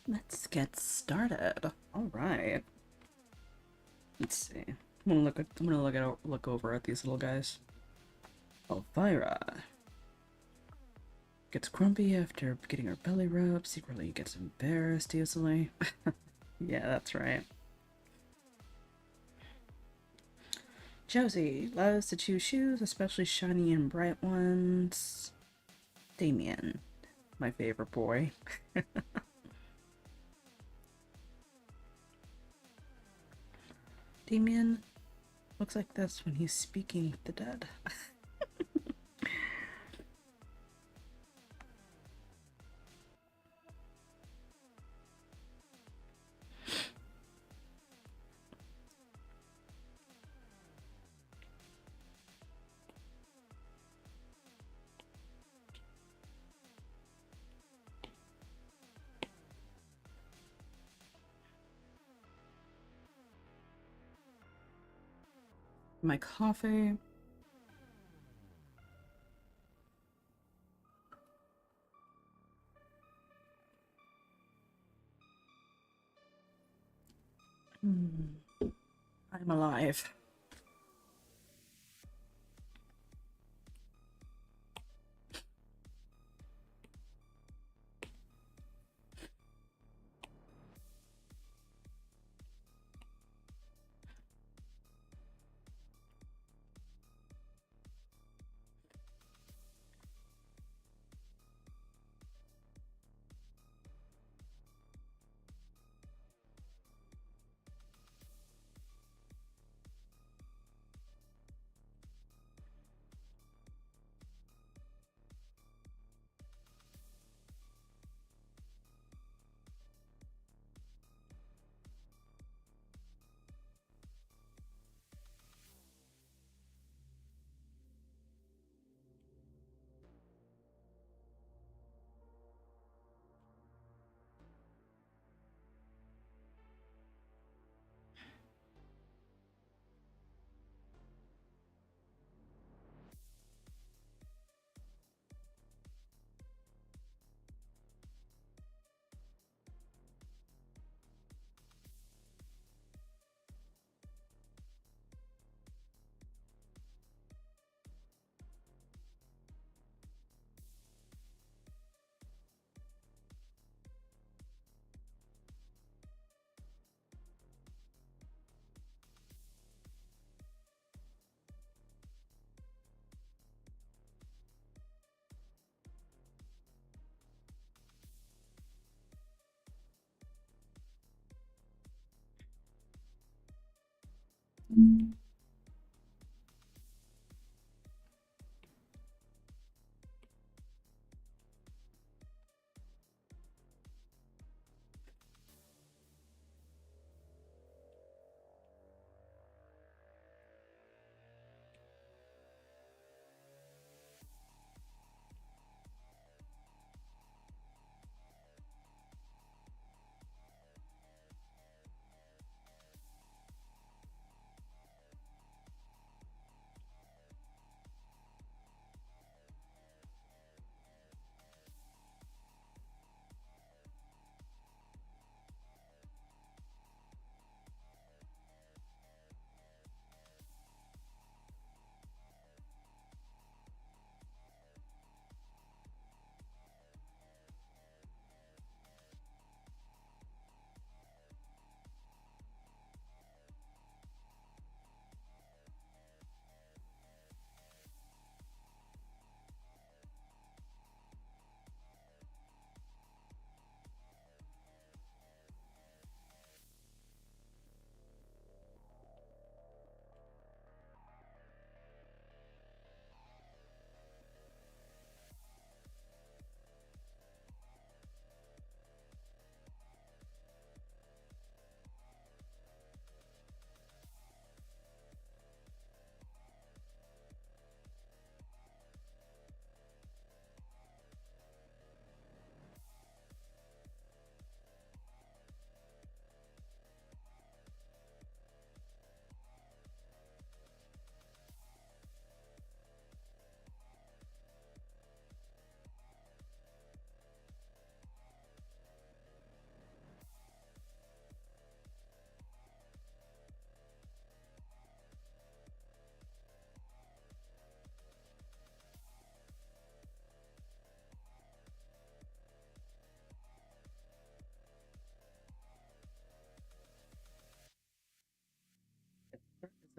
Let's get started. All right. Let's see. I'm gonna look over at these little guys. Elvira gets grumpy after getting her belly rubbed. Secretly gets embarrassed easily. Yeah, that's right. Josie loves to choose shoes, especially shiny and bright ones. Damien, my favorite boy. Damien looks like this when he's speaking with the dead. My coffee. I'm alive.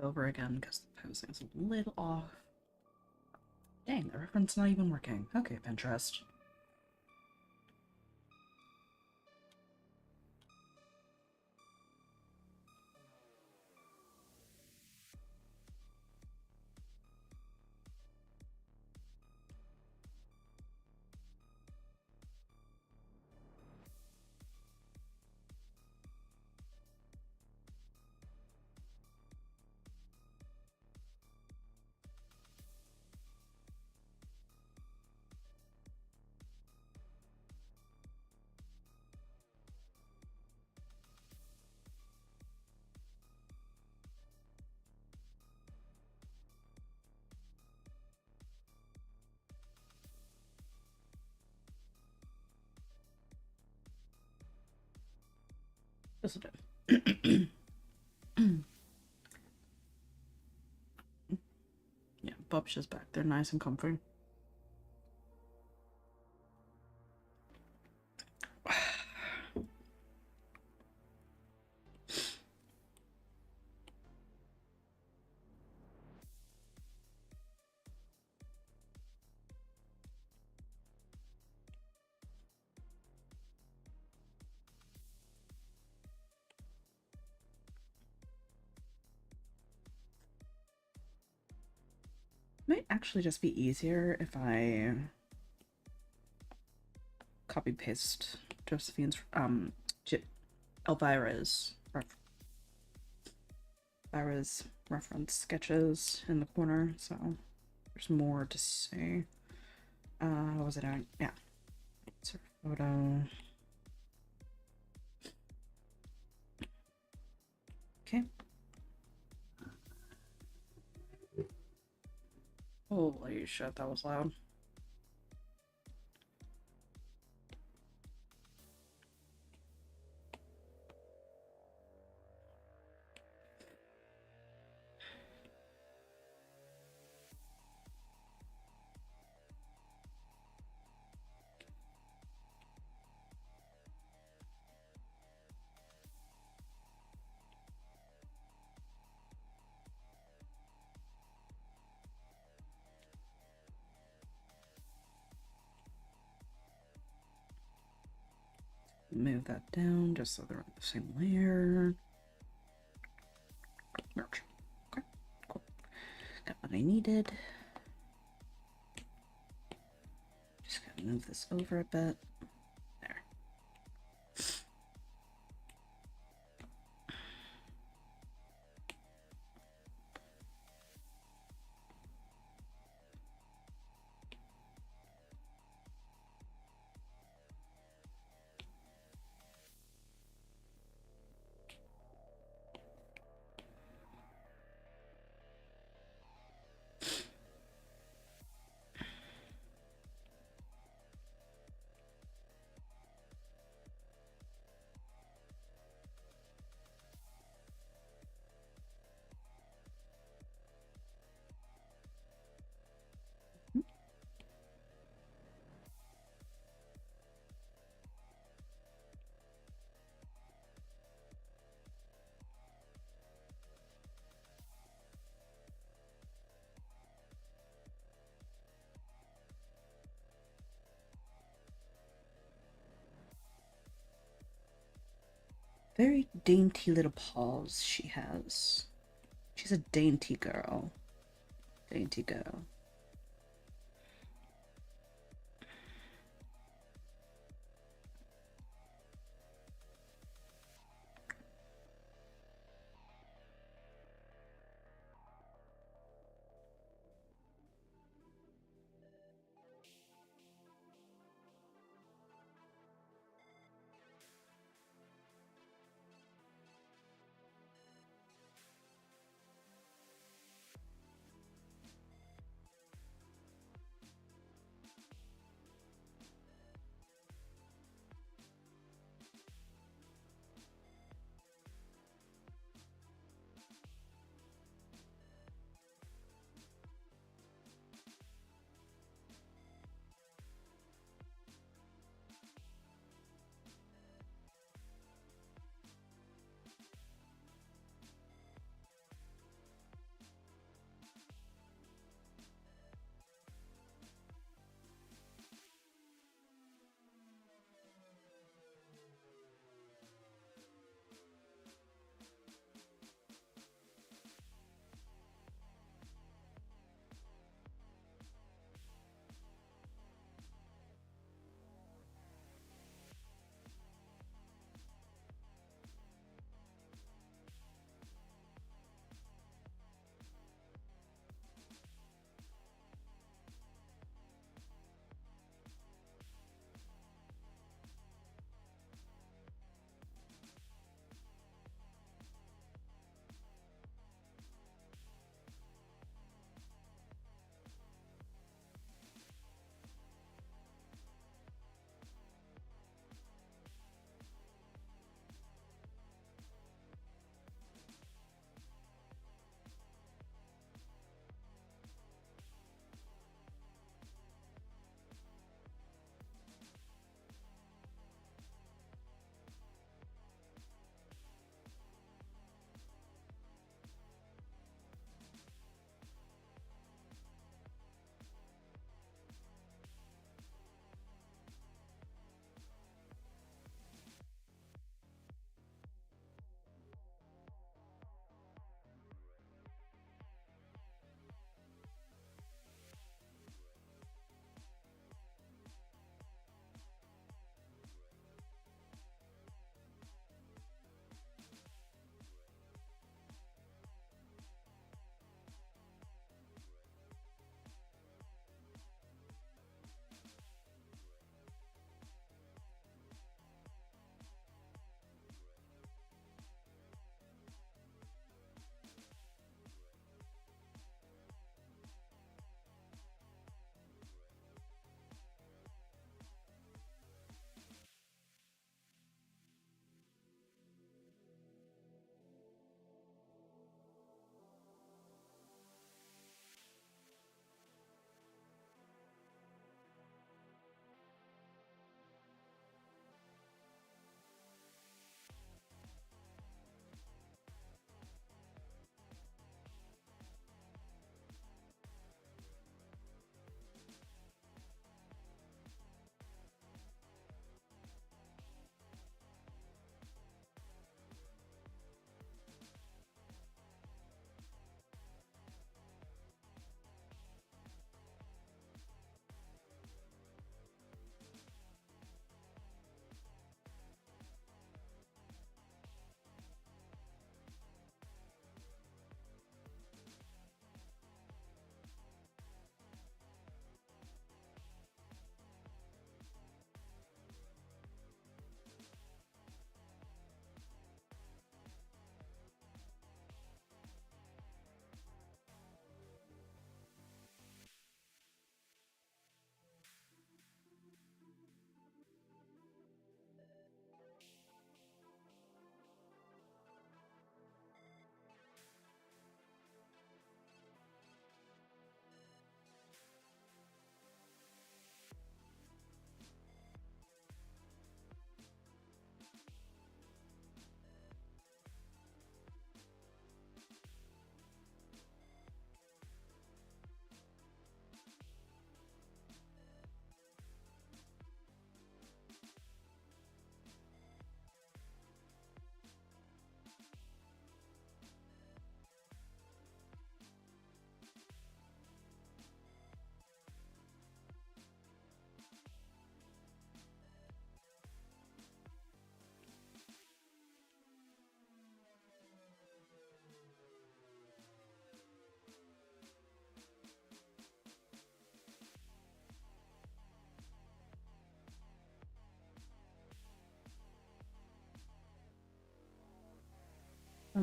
over again because the posing is a little off. Dang, the reference not even working. Okay, Pinterest. This will do. Yeah, Bub's just back there, nice and comfy. Might actually just be easier if I copy paste Josephine's Elvira's reference sketches in the corner, so there's more to say. What was it doing? Yeah. Insert photo. Okay. Holy shit, that was loud. Move that down just so they're on the same layer. Merge. Okay, cool. Got what I needed. Just gotta move this over a bit. There. Very dainty little paws she has. She's a dainty girl. Dainty girl.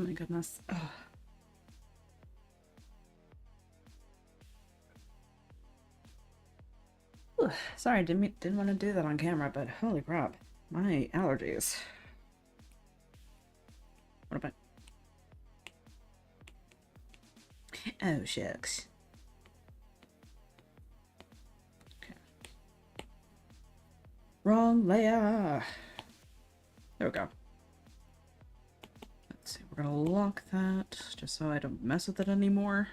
my goodness. Ugh. Ugh, sorry, didn't want to do that on camera, but holy crap, my allergies. What about? Oh shucks. Okay. Wrong layer. There we go. Let's see. We're gonna lock that just so I don't mess with it anymore.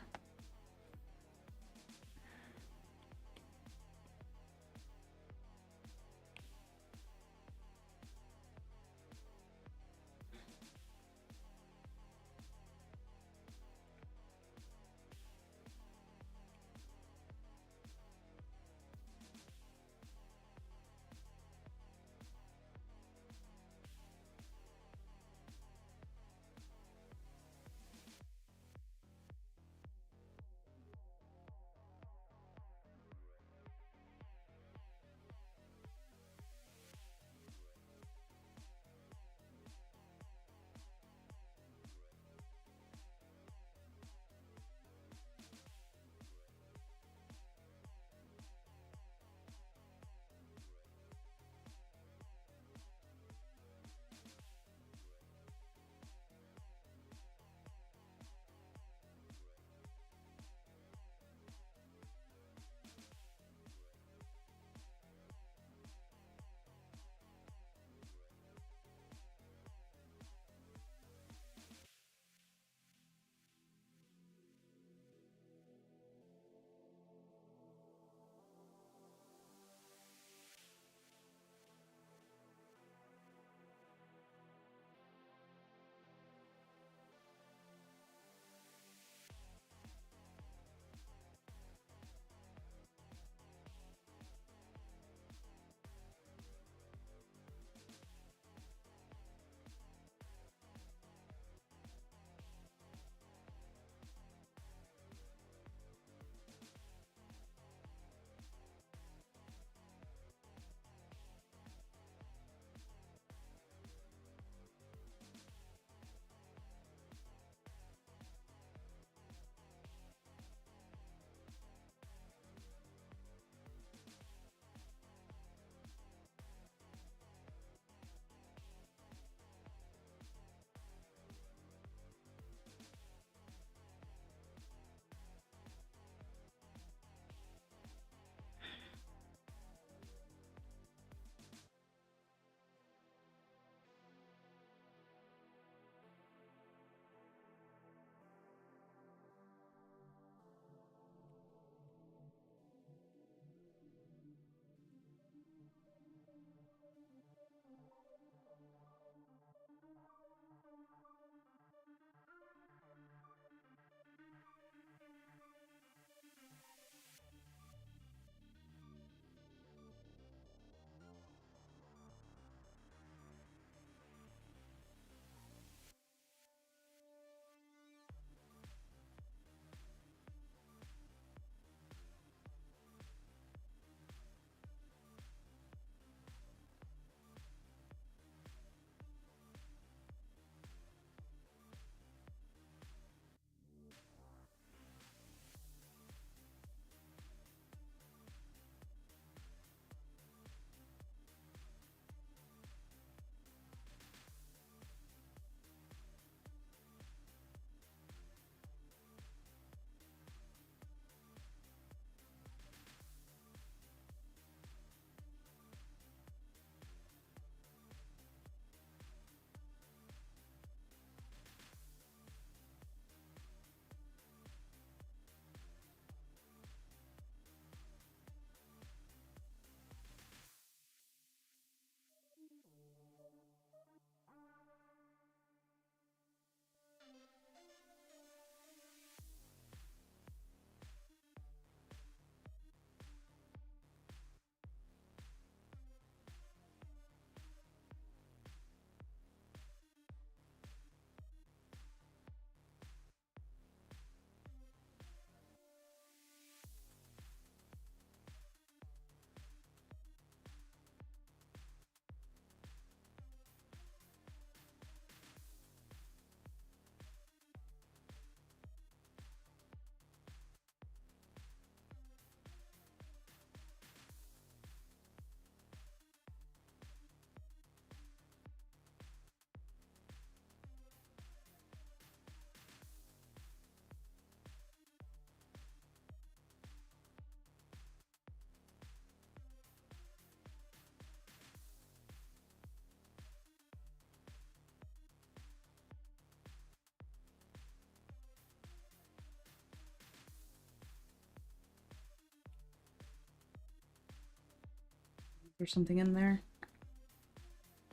There's something in there.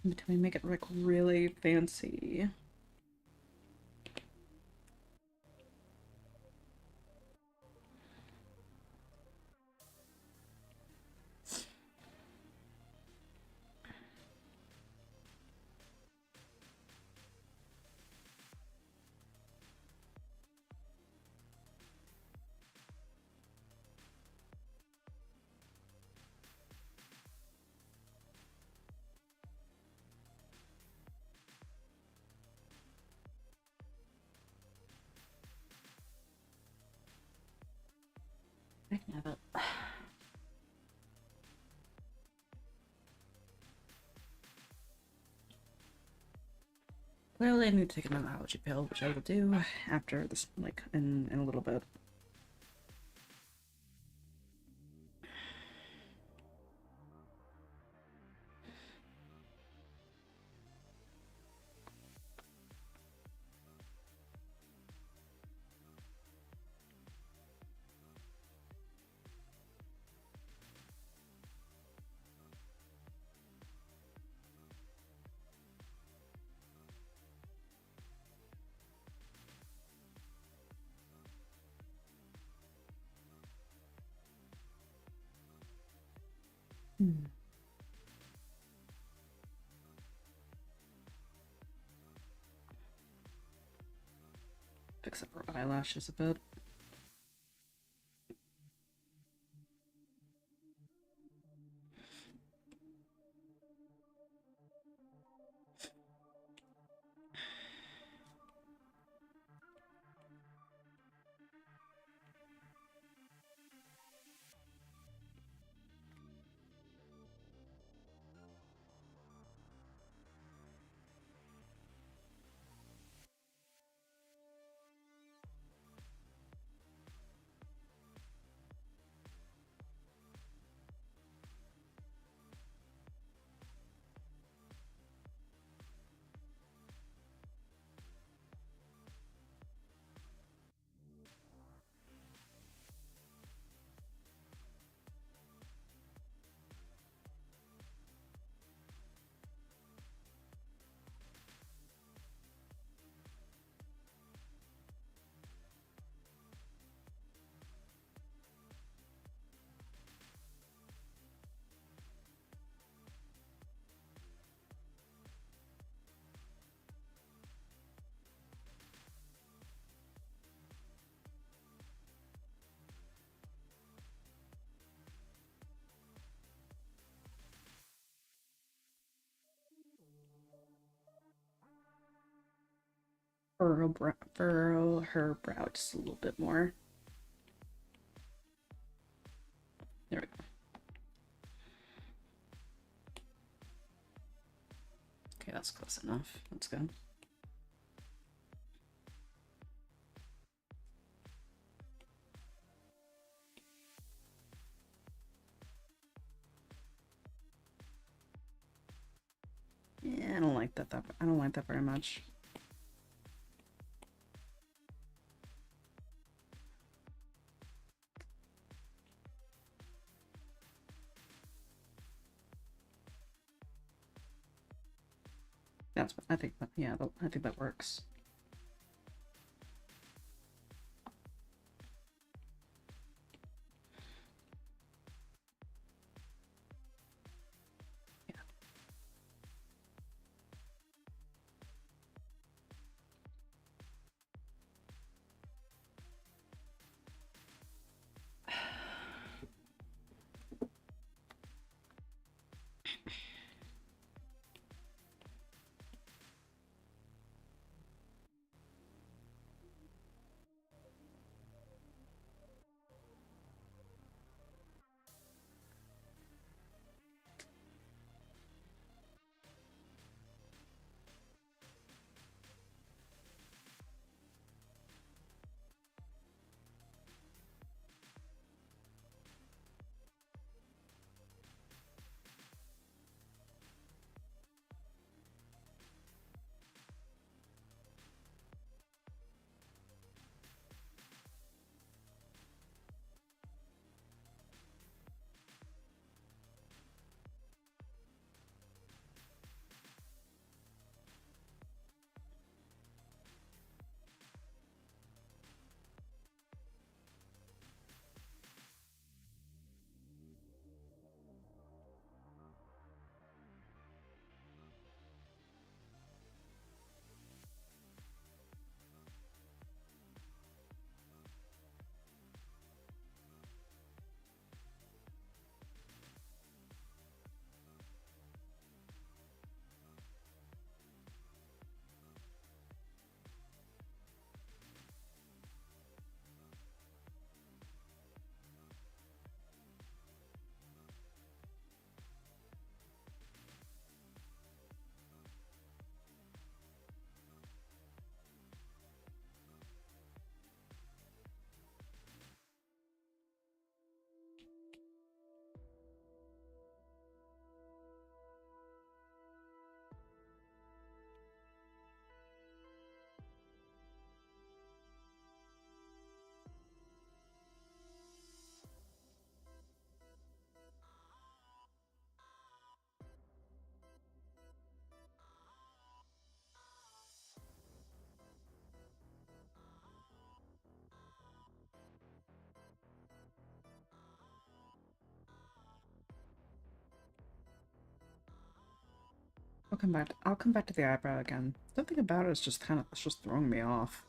In between, make it like really fancy. I can have it. Clearly, I need to take an allergy pill, which I will do after this, like in a little bit. Fix up her eyelashes a bit. Furrow her brow just a little bit more. There we go. Okay, that's close enough. That's good. Yeah, I don't like that. I don't like that very much. That's what I think. Yeah, I think that works. I'll come back to the eyebrow again. Something about it is just it's just throwing me off.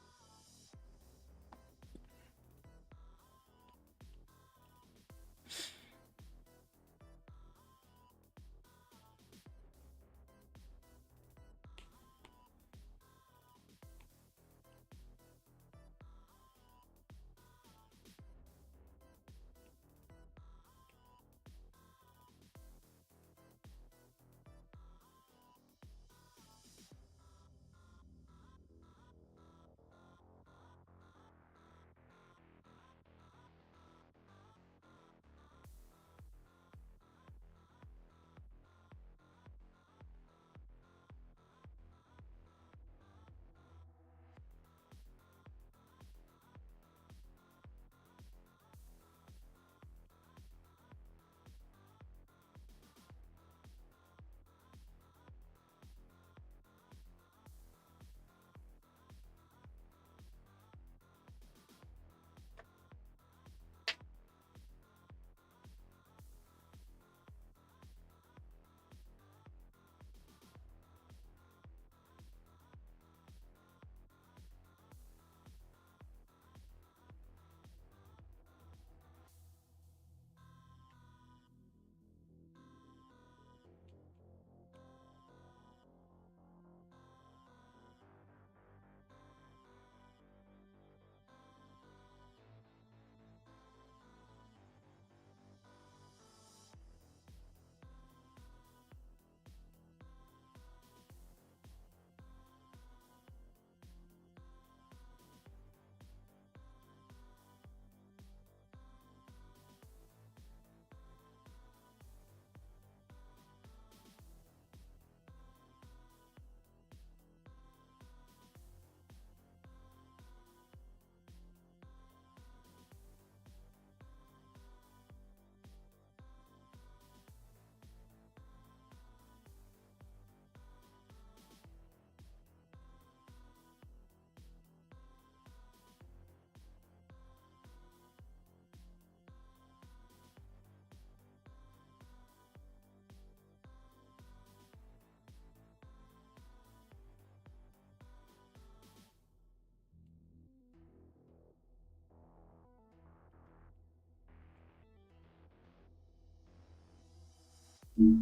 Hmm.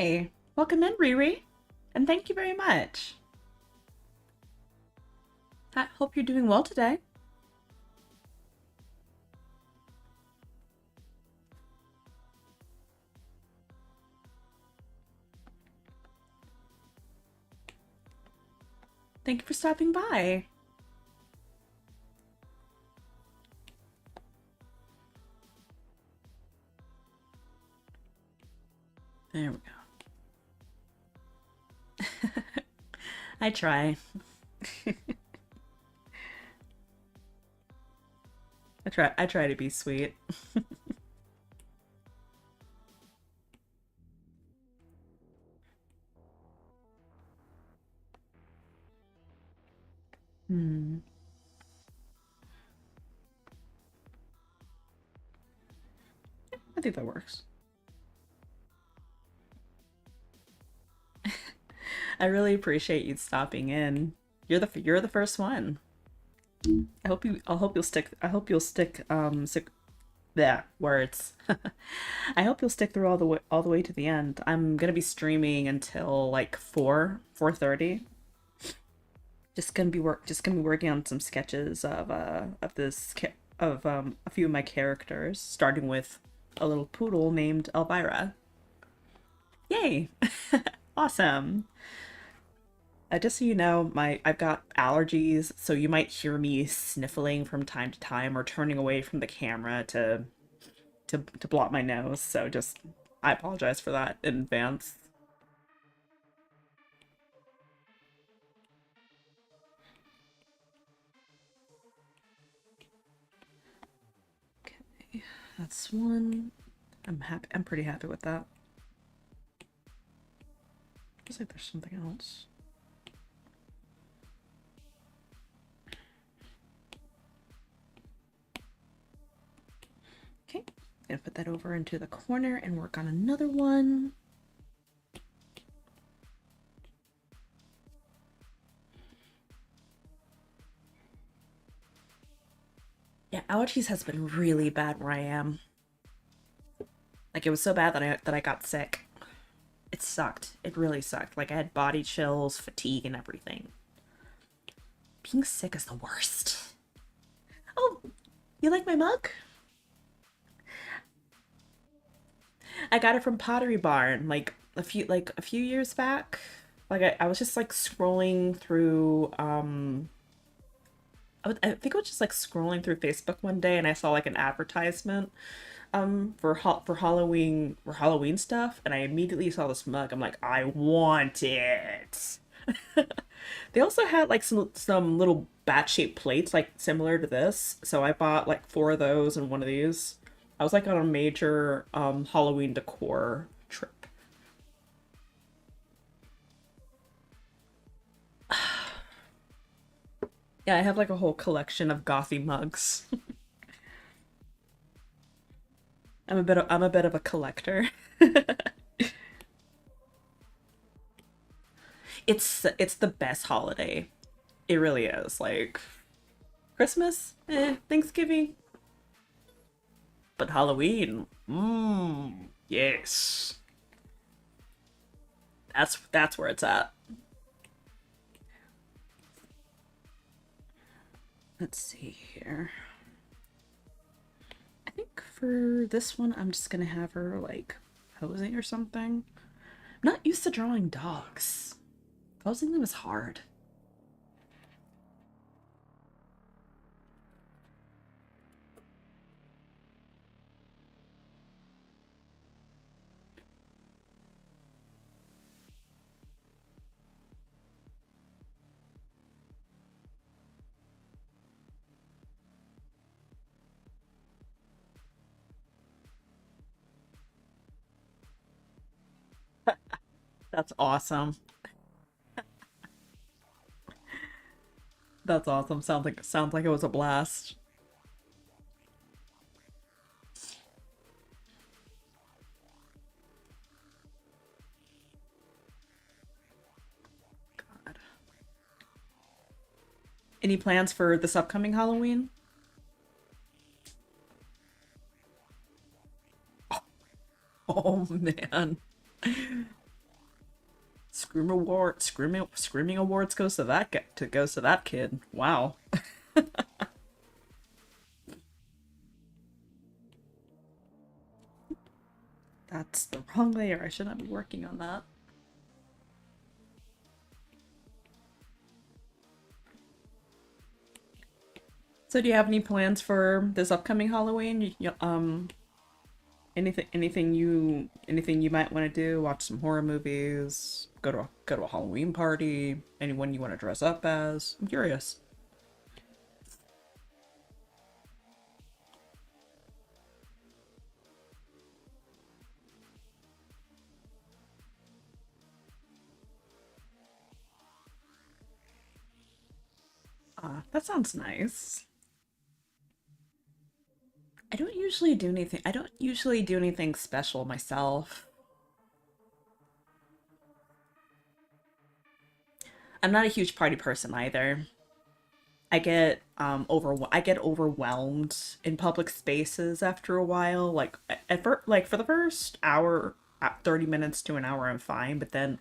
Hi, welcome in, Riri, and thank you very much. I hope you're doing well today. Thank you for stopping by. There we go. I try. I try to be sweet. Hmm. I think that works. I really appreciate you stopping in. You're the first one. I hope you'll stick stick yeah, words. I hope you'll stick through all the way to the end. I'm gonna be streaming until like 4:30. Just gonna be working on some sketches of a few of my characters, starting with a little poodle named Elvira. Yay! Awesome. Just so you know, my I've got allergies, so you might hear me sniffling from time to time or turning away from the camera to blot my nose. So just I apologize for that in advance. Okay, that's one. I'm happy. I'm pretty happy with that. Looks like there's something else. Okay, gonna put that over into the corner and work on another one. Yeah, allergies has been really bad where I am. Like it was so bad that I got sick. It sucked. It really sucked. Like I had body chills, fatigue, and everything. Being sick is the worst. Oh, you like my mug? I got it from Pottery Barn like a few years back. Like I was just like scrolling through I think I was just like scrolling through Facebook one day and I saw like an advertisement for Halloween stuff and I immediately saw this mug. I'm like, I want it. They also had like some little bat-shaped plates like similar to this. So I bought like four of those and one of these. I was like on a major Halloween decor trip. Yeah, I have like a whole collection of gothy mugs. I'm a bit of a collector. It's the best holiday. It really is. Like Christmas, Thanksgiving, but Halloween, yes. That's where it's at. Let's see here. I think for this one, I'm just gonna have her like posing or something. I'm not used to drawing dogs. Posing them is hard. That's awesome. That's awesome. Sounds like it was a blast. God. Any plans for this upcoming Halloween? Oh man. Screaming awards goes to that kid. Wow. That's the wrong layer. I should not be working on that. So do you have any plans for this upcoming Halloween? Anything you might want to do? Watch some horror movies, go to a Halloween party, anyone you want to dress up as? I'm curious. That sounds nice. I don't usually do anything special myself. I'm not a huge party person either. I get overwhelmed in public spaces after a while. Like for the first hour, 30 minutes to an hour I'm fine, but then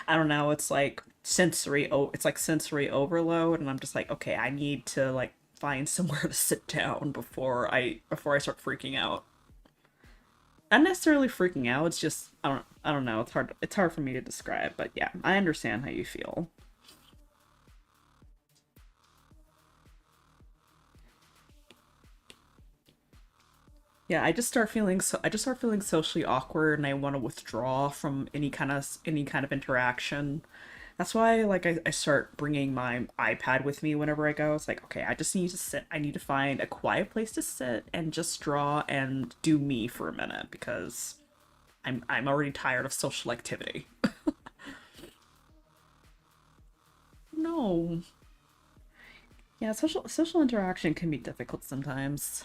I don't know, it's like sensory overload, and I'm just like, okay, I need to like find somewhere to sit down before I start freaking out. Not necessarily freaking out, it's just I don't know, it's hard for me to describe, but yeah, I understand how you feel. Yeah, I just start feeling socially awkward, and I want to withdraw from any kind of interaction. That's why I start bringing my iPad with me whenever I go. It's like, okay, I just need to sit. I need to find a quiet place to sit and just draw and do me for a minute because I'm already tired of social activity. No. Yeah, social interaction can be difficult sometimes.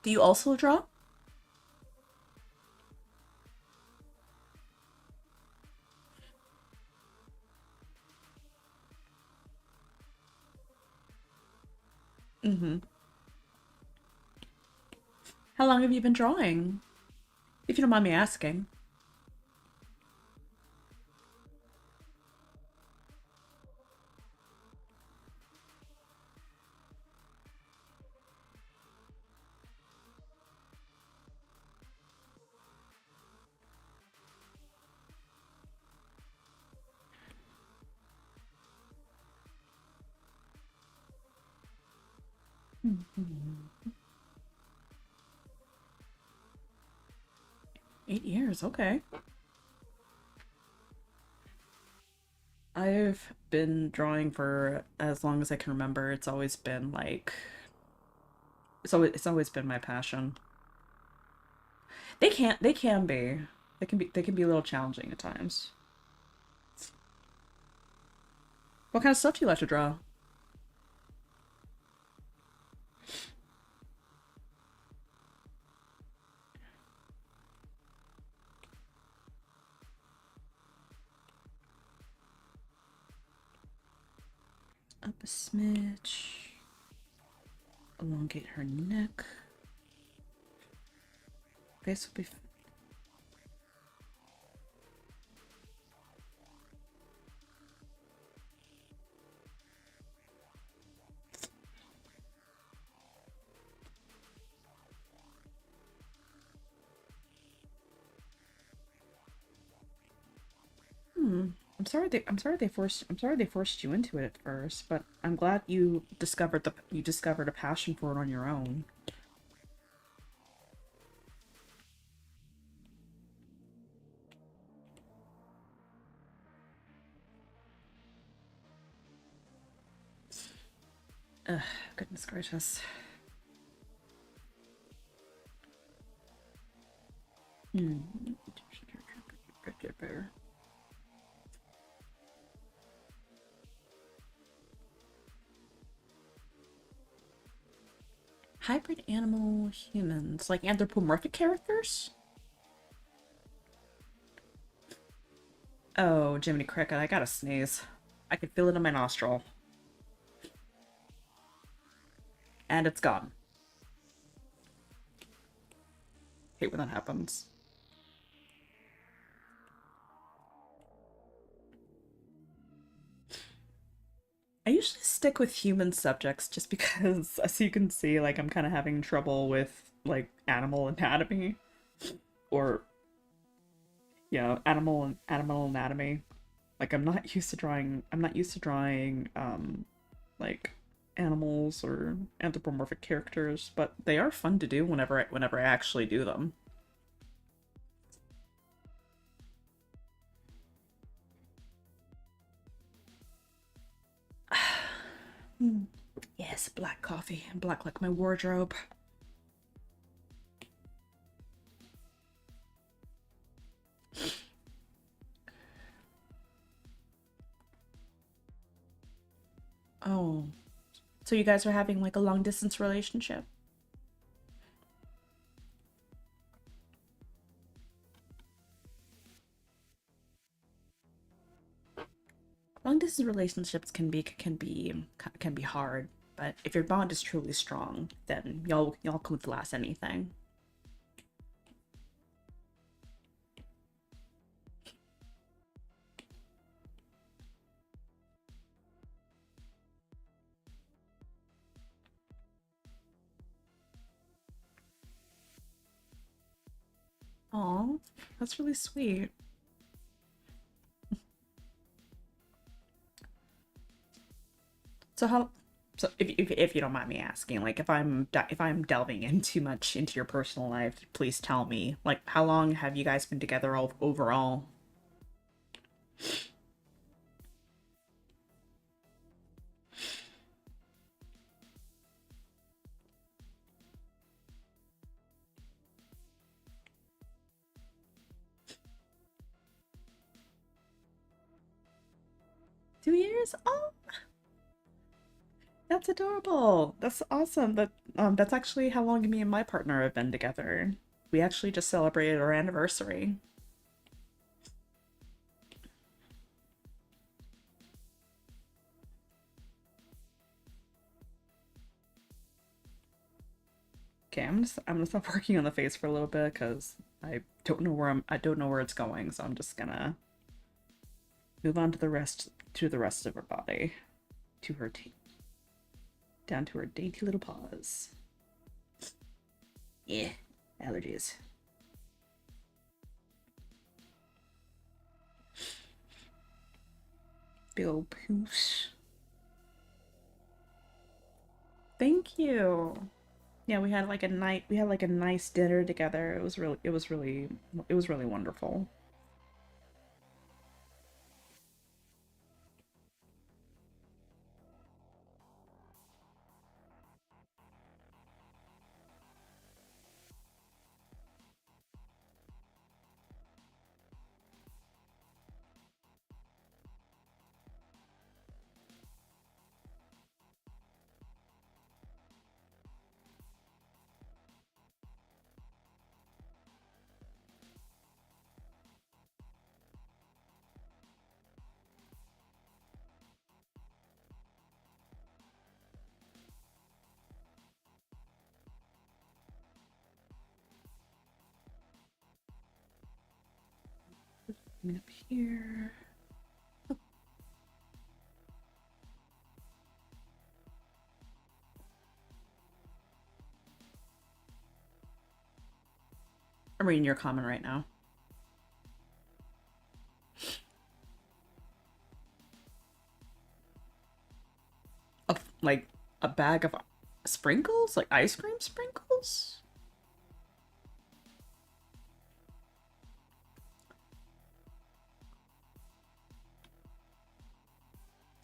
Do you also draw? Mm-hmm. How long have you been drawing? If you don't mind me asking. Mhm. 8 years, okay. I've been drawing for as long as I can remember. It's always been my passion. They can be. They can be a little challenging at times. What kind of stuff do you like to draw? Up a smidge. Elongate her neck. Face will be. Hmm. I'm sorry they forced you into it at first, but I'm glad you discovered a passion for it on your own. Ugh, goodness gracious. Hmm. Hybrid animal humans, like anthropomorphic characters? Oh, Jiminy Cricket, I gotta sneeze. I can feel it in my nostril. And it's gone. Hate when that happens. I usually stick with human subjects just because, as you can see, like I'm kind of having trouble with like animal anatomy or animal anatomy. Like I'm not used to drawing like animals or anthropomorphic characters, but they are fun to do whenever I actually do them. Hmm. Yes, black coffee. Black like my wardrobe. Oh. So you guys are having like a long distance relationship? Long distance relationships can be hard, but if your bond is truly strong, then y'all can last anything. 'Aw, that's really sweet. So how so if you don't mind me asking, like if I'm delving in too much into your personal life, please tell me. Like how long have you guys been together overall? 2 years? Oh, that's adorable. That's awesome. That's actually how long me and my partner have been together. We actually just celebrated our anniversary. Okay, I'm gonna stop working on the face for a little bit because I don't know where it's going, so I'm just gonna move on to the rest of her body, to her down to her dainty little paws. Yeah, allergies. Big old poosh. Thank you. Yeah, we had like a nice dinner together. It was really wonderful. Coming up here. I'm reading your comment right now. Like a bag of sprinkles, like ice cream sprinkles.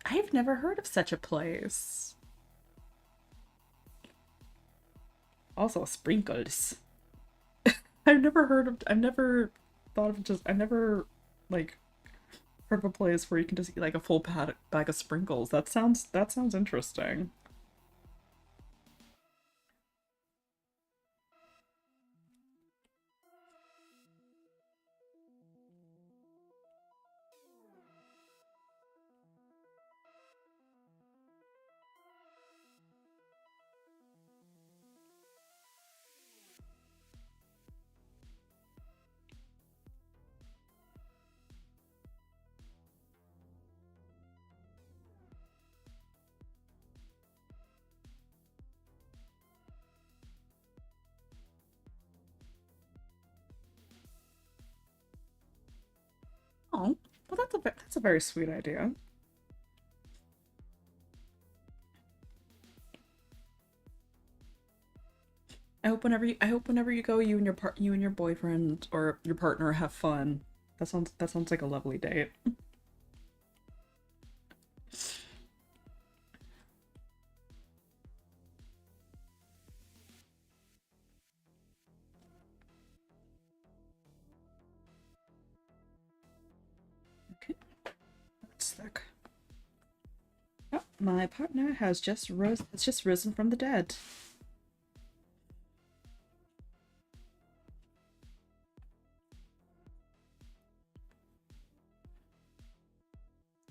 I've never heard of such a place. Also, sprinkles. I've never thought of just, I've never, like, heard of a place where you can just eat, like, a full bag of sprinkles. That sounds interesting. Oh, well, that's a very sweet idea. I hope whenever you go, you and your boyfriend or your partner have fun. That sounds like a lovely date. Okay, that's thick. Oh, my partner has just risen from the dead.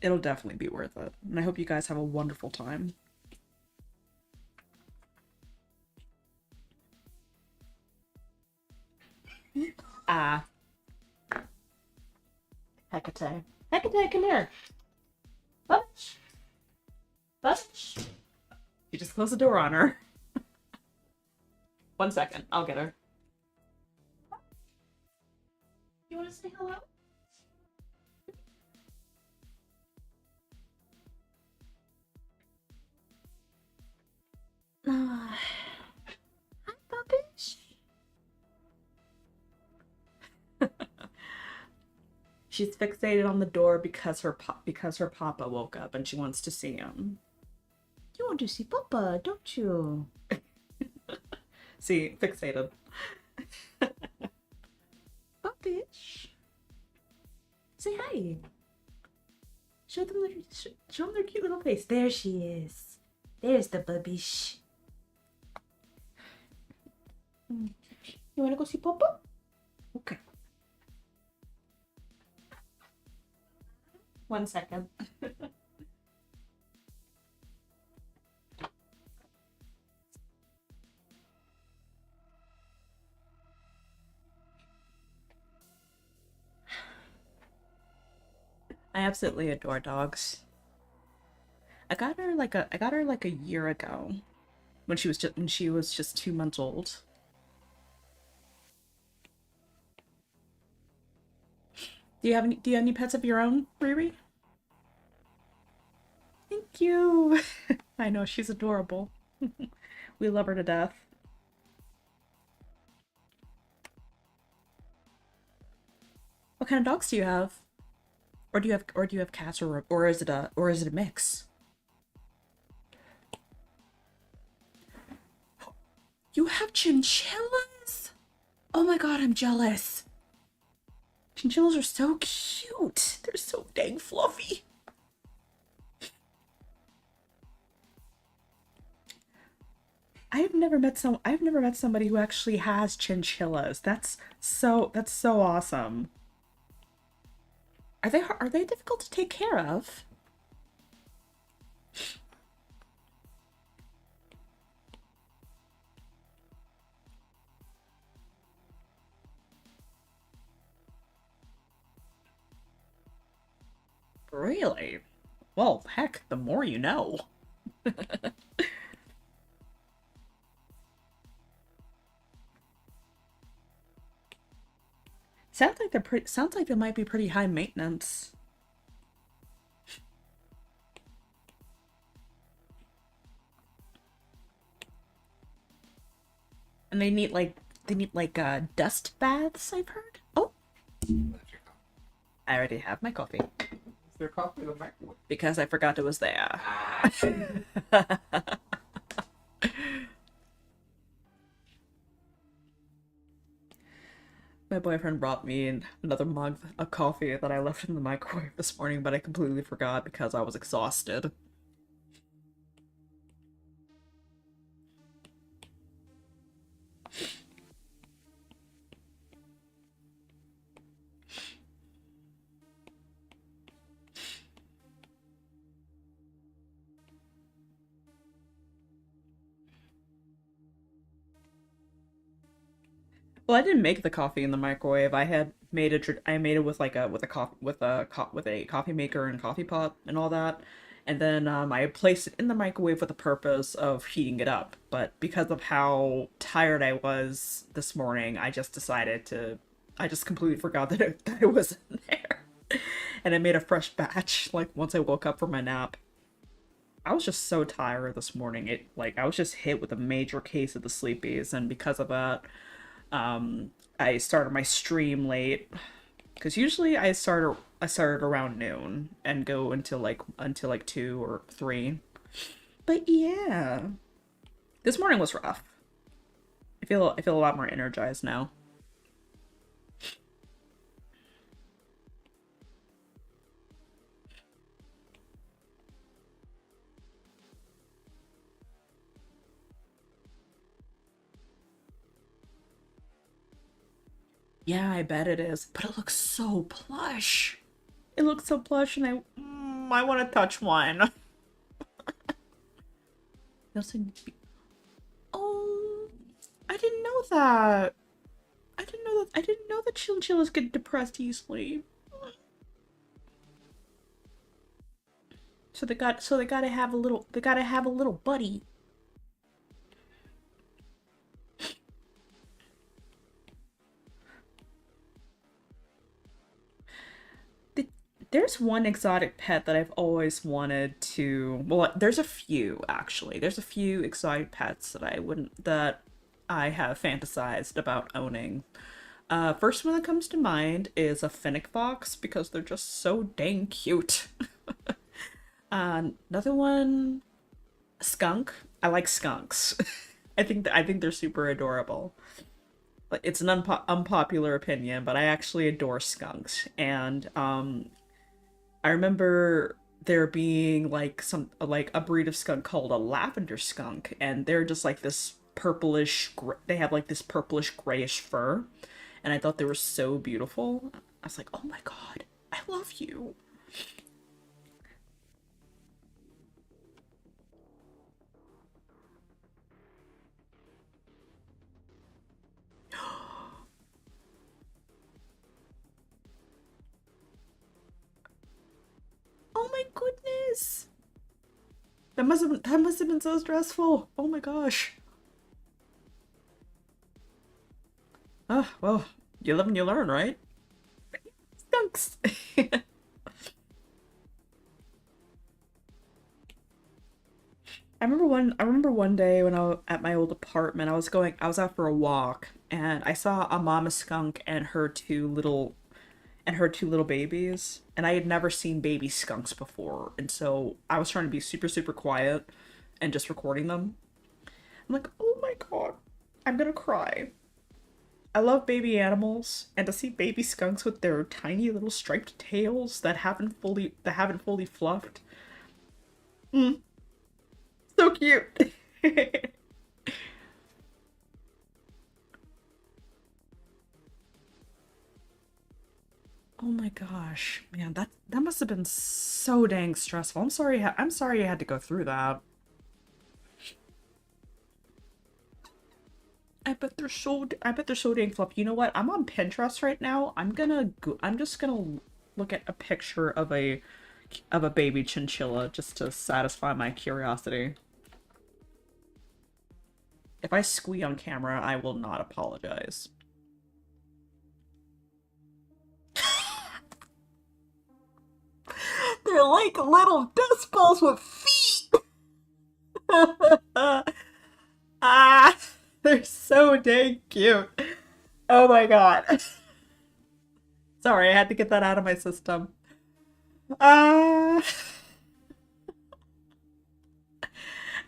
It'll definitely be worth it, and I hope you guys have a wonderful time. Ah, Hecate. Hecate, come here. Butch. Butch. You just closed the door on her. 1 second, I'll get her. You want to say hello? Hi, puppies. She's fixated on the door because her papa woke up and she wants to see him. You want to see papa, don't you? See, fixated. Puppies. Say hi. Show them their cute little face. There she is. There's the bubbish. You wanna go see Papa? Okay. 1 second. I absolutely adore dogs. I got her like a year ago when she was just 2 months old. Do you have any pets of your own, Riri? Thank you. I know she's adorable. We love her to death. What kind of dogs do you have? Or do you have cats or is it a mix? You have chinchillas? Oh my god, I'm jealous. Chinchillas are so cute. They're so dang fluffy. I've never met somebody who actually has chinchillas. That's so awesome. Are they difficult to take care of? Really? Well, heck, the more you know. Sounds like they might be pretty high maintenance. And they need like dust baths, I've heard. Oh, I already have my coffee. Is there coffee in the microwave? Because I forgot it was there. My boyfriend brought me another mug of coffee that I left in the microwave this morning, but I completely forgot because I was exhausted. Well, I didn't make the coffee in the microwave. I made it with like a with a coffee maker and coffee pot and all that. And then I placed it in the microwave with the purpose of heating it up. But because of how tired I was this morning, I just completely forgot that that it was in there. And I made a fresh batch like once I woke up from my nap. I was just so tired this morning. I was just hit with a major case of the sleepies, and because of that, I started my stream late because usually I started around noon and go until like 2 or 3. But yeah, this morning was rough. I feel a lot more energized now. Yeah, I bet it is. But it looks so plush. It looks so plush, and I want to touch one. Oh, I didn't know that. I didn't know that chinchillas get depressed easily. So they gotta have a little buddy. There's one exotic pet that I've always wanted to. Well, there's a few actually. There's a few exotic pets that I have fantasized about owning. First one that comes to mind is a fennec fox because they're just so dang cute. Another one, skunk. I like skunks. I think they're super adorable. Like it's an unpopular opinion, but I actually adore skunks. And I remember there being like a breed of skunk called a lavender skunk, and they're just like this they have like this purplish grayish fur, and I thought they were so beautiful. I was like, oh my god, I love you. Oh my goodness. That must have been so stressful. Oh my gosh. Well, you live and you learn, right? Skunks. I remember one day when at my old apartment, I was out for a walk, and I saw a mama skunk and her two little babies, and I had never seen baby skunks before, and so I was trying to be super super quiet and just recording them. I'm like, oh my god, I'm gonna cry. I love baby animals, and to see baby skunks with their tiny little striped tails that haven't fully fluffed, so cute. Oh my gosh, man, that must have been so dang stressful. I'm sorry you had to go through that. I bet they're so dang fluffy. You know what? I'm on Pinterest right now. I'm just gonna look at a picture of a baby chinchilla just to satisfy my curiosity. If I squee on camera, I will not apologize. They're like little dust balls with feet. Ah, they're so dang cute. Oh my god. Sorry, I had to get that out of my system. Ah,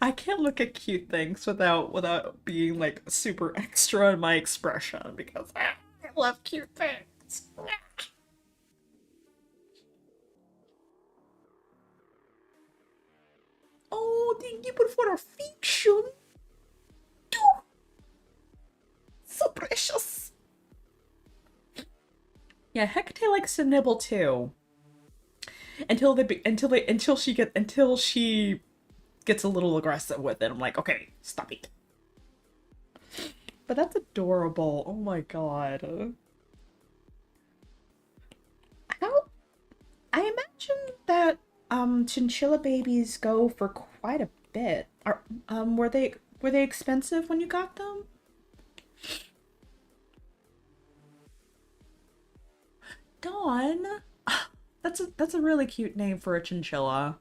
I can't look at cute things without being like super extra in my expression because I love cute things. Oh, thank you for affection. So precious. Yeah, Hecate likes to nibble too. Until she gets a little aggressive with it. I'm like, okay, stop it. But that's adorable. Oh my god. How I imagine that chinchilla babies go for quite a bit. Were they expensive when you got them? Dawn. that's a really cute name for a chinchilla.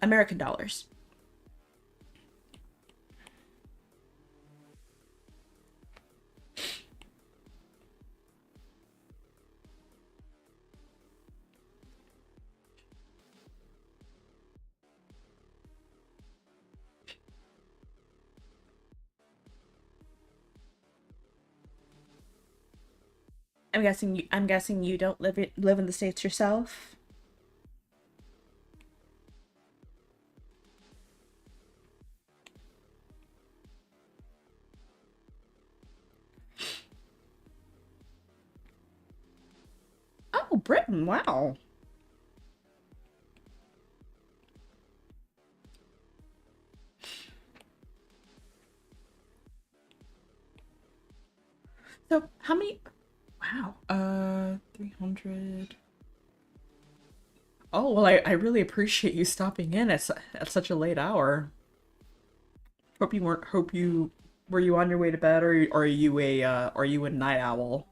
American dollars. I'm guessing you don't live in the States yourself. Oh, Britain. Wow. So, how many? Wow. 300. Oh, well, I really appreciate you stopping in at such a late hour. Hope you were you on your way to bed, or are you a night owl?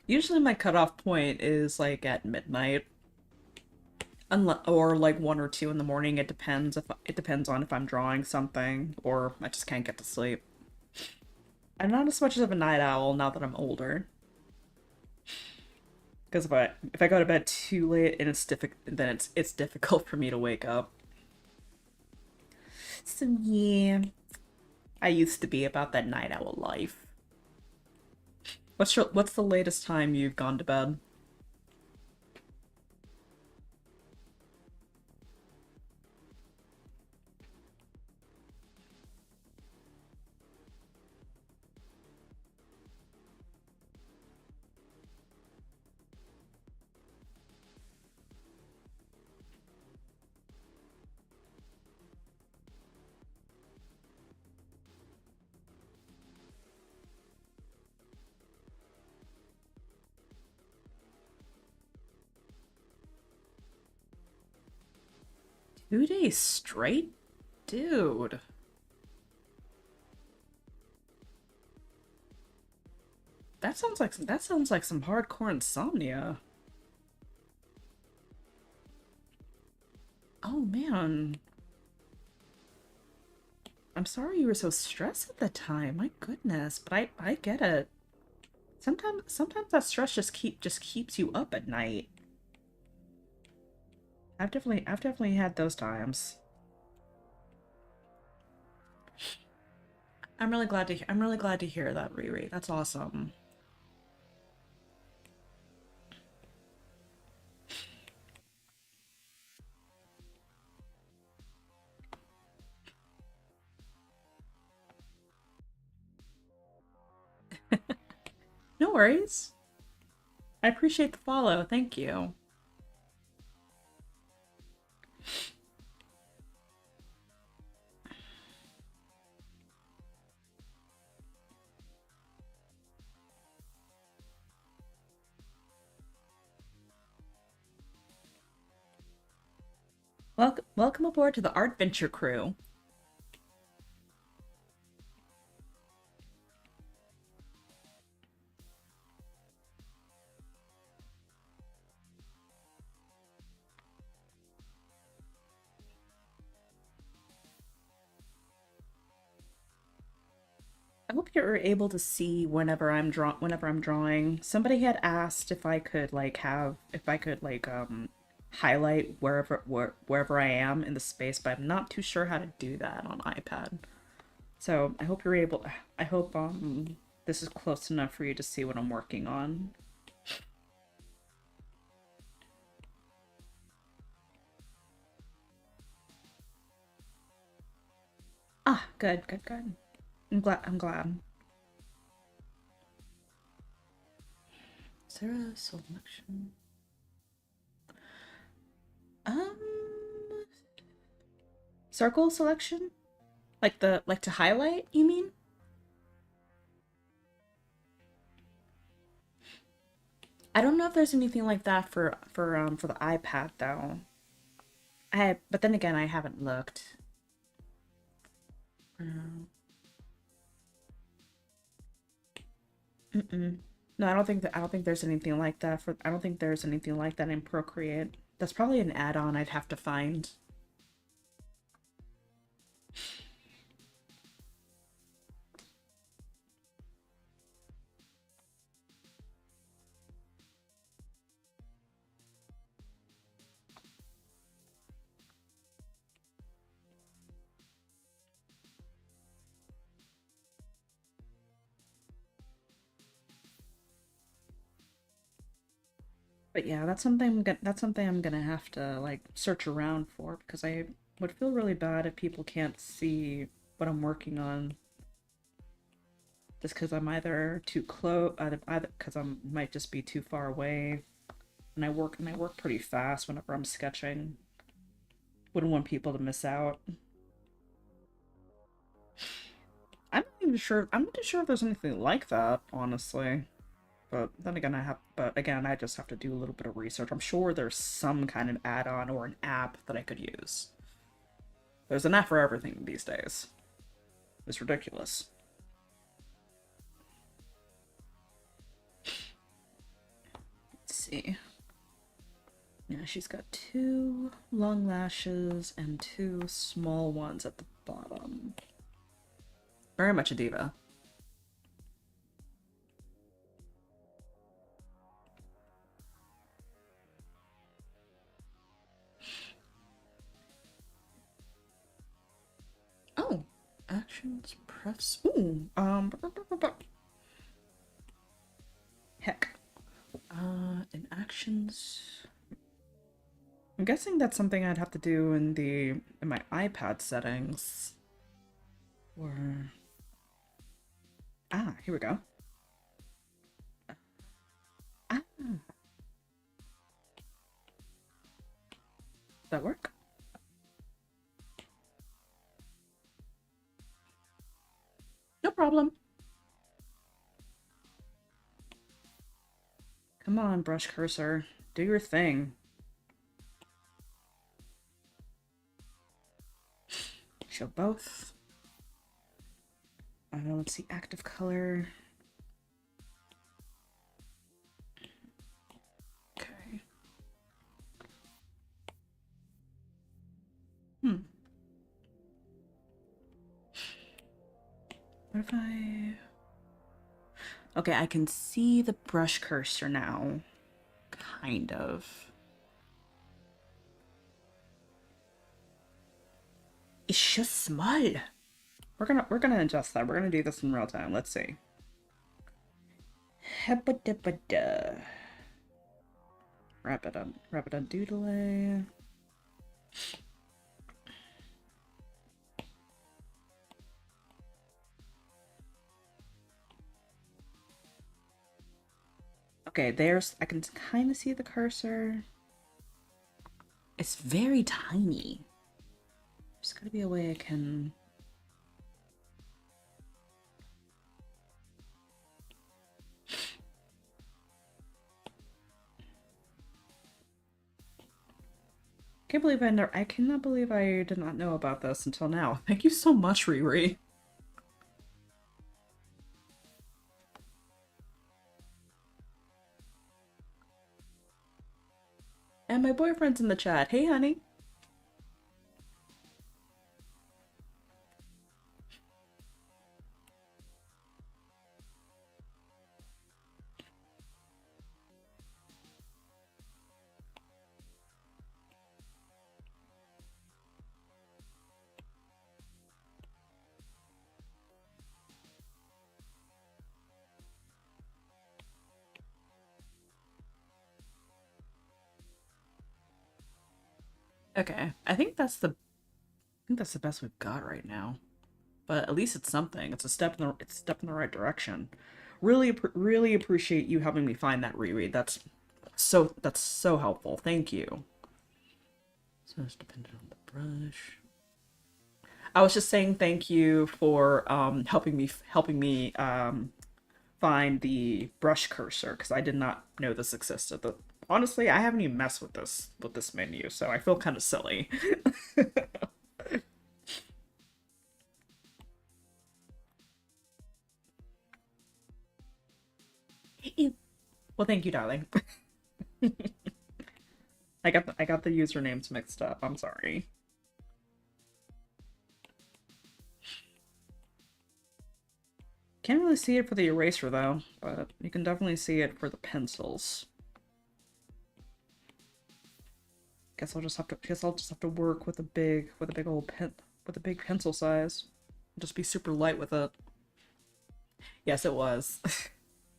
Usually my cutoff point is like at midnight. Unless, or like 1 or 2 in the morning. It depends on if I'm drawing something or I just can't get to sleep. I'm not as much of a night owl now that I'm older. Because if I go to bed too late and then it's difficult for me to wake up. So yeah, I used to be about that night owl life. What's the latest time you've gone to bed? 2 days straight? Dude. That sounds like some hardcore insomnia. Oh man. I'm sorry you were so stressed at the time. My goodness, but I get it. Sometimes that stress just keeps you up at night. I've definitely had those times. I'm really glad to hear that, Riri. That's awesome. No worries. I appreciate the follow. Thank you. Welcome aboard to the Artventure crew. I hope you're able to see whenever I'm drawing. Somebody had asked if I could highlight wherever I am in the space, but I'm not too sure how to do that on iPad. So I hope you're able. I hope this is close enough for you to see what I'm working on. Ah, good, good, good. I'm glad. Is there a selection? Um, circle selection? Like to highlight, you mean? I don't know if there's anything like that for the iPad though. But then again, I haven't looked. Um, mm-mm. No, I don't think there's anything like that for I don't think there's anything like that in Procreate. That's probably an add-on I'd have to find. But yeah, that's something I'm gonna have to like search around for because I would feel really bad if people can't see what I'm working on just because I'm either too close, either because I might just be too far away, and I work pretty fast whenever I'm sketching. Wouldn't want people to miss out. I'm not even sure if there's anything like that, honestly. But then again, but again, I just have to do a little bit of research. I'm sure there's some kind of add-on or an app that I could use. There's an app for everything these days. It's ridiculous. Let's see. Yeah, she's got two long lashes and two small ones at the bottom. Very much a diva. Oh, actions, prefs. Ooh, heck. In actions. I'm guessing that's something I'd have to do in my iPad settings. Or here we go. Ah, does that work? No problem. Come on, brush cursor. Do your thing. Show both. Let's see, active color. Okay. Hmm. What if I... Okay, I can see the brush cursor now. Kind of. It's just small. We're gonna adjust that. We're gonna do this in real time. Let's see. Hebba-dibba-da. Rabbit-a-doodle. Okay, I can kind of see the cursor. It's very tiny. There's gotta be a way I can... I cannot believe I did not know about this until now. Thank you so much, Riri. And my boyfriend's in the chat. Hey, honey. Okay, I think that's the best we've got right now. But at least it's something. It's a step in the right direction. Really appreciate you helping me find that reread. That's so helpful. Thank you. So it's dependent on the brush. I was just saying thank you for helping me find the brush cursor because I did not know this existed. But honestly, I haven't even messed with this menu, so I feel kind of silly. Well, thank you, darling. I got the usernames mixed up. I'm sorry. Can't really see it for the eraser though, but you can definitely see it for the pencils. Guess I'll just have to work with a big old pen with a big pencil size. Just be super light with it. Yes, it was.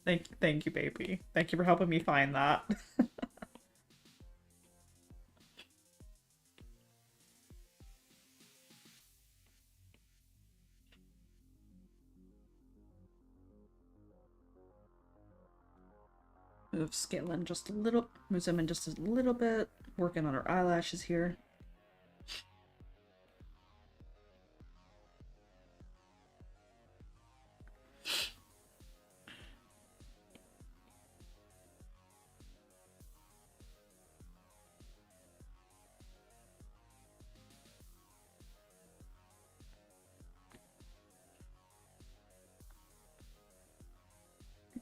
Thank you, baby. Thank you for helping me find that. Move scale in just a little, move them in just a little bit. Working on her eyelashes here.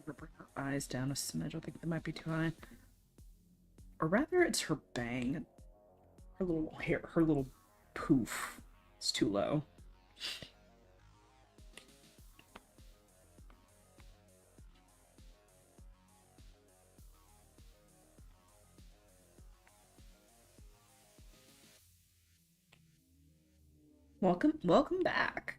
Bring her eyes down a smidge. I think it might be too high. Or rather, it's her bang. Her little hair, her little poof. It's too low. Welcome back.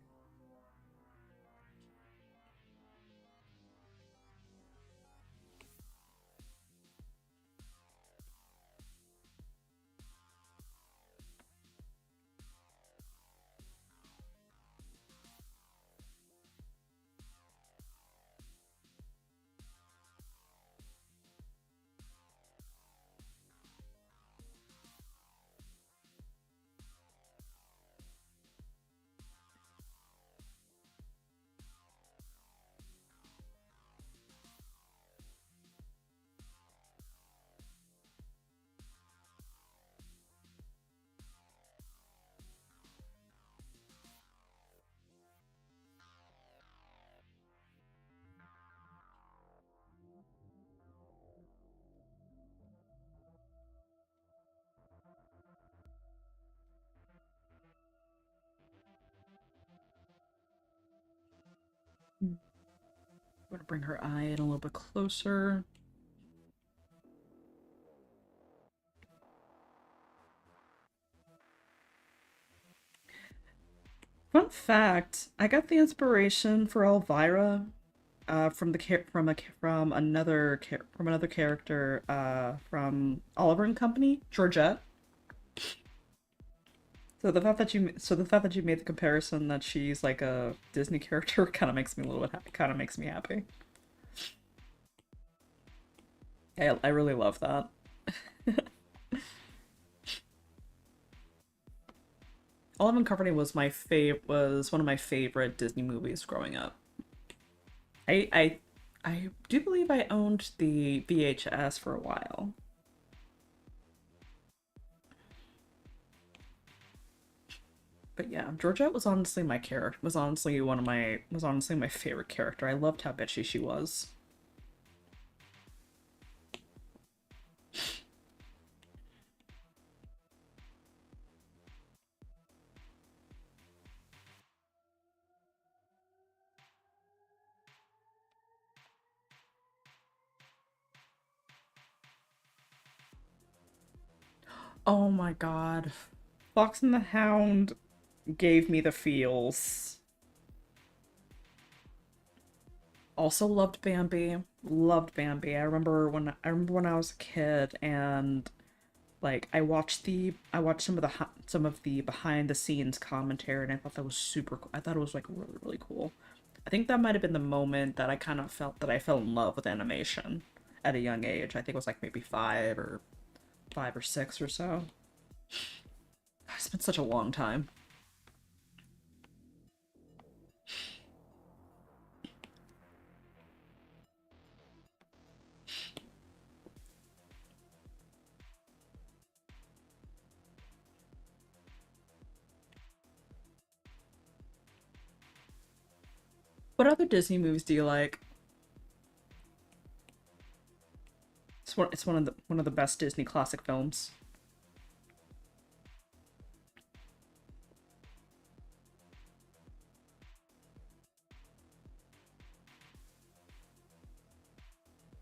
I'm gonna bring her eye in a little bit closer. Fun fact: I got the inspiration for Elvira from from another character from Oliver and Company, Georgette. So the fact that you made the comparison that she's like a Disney character kind of makes me a little bit kind of makes me happy. I really love that. Oliver and Company was one of my favorite Disney movies growing up. I I I do believe I owned the VHS for a while. But yeah, Georgette was honestly my character. Was honestly my favorite character. I loved how bitchy she was. Oh my god. Fox and the Hound gave me the feels. Also loved Bambi. Loved Bambi. I remember when I was a kid and like I watched some of the behind the scenes commentary and I thought that was super cool. I thought it was like really cool. I think that might have been the moment that I kind of felt that I fell in love with animation at a young age. I think it was like maybe 5 or 6 or so. It's been such a long time. What other Disney movies do you like? It's one of the best Disney classic films.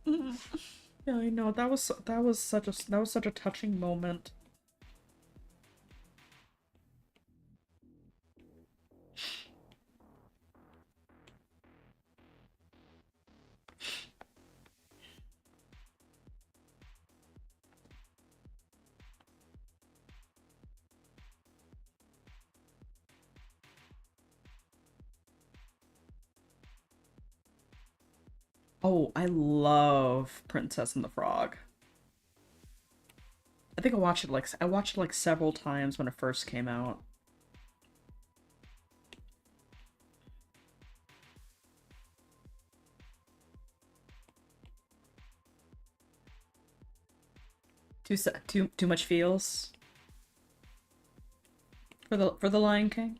Yeah, I know. That was such a touching moment. Oh, I love Princess and the Frog. I think I watched it like several times when it first came out. Too much feels for the Lion King.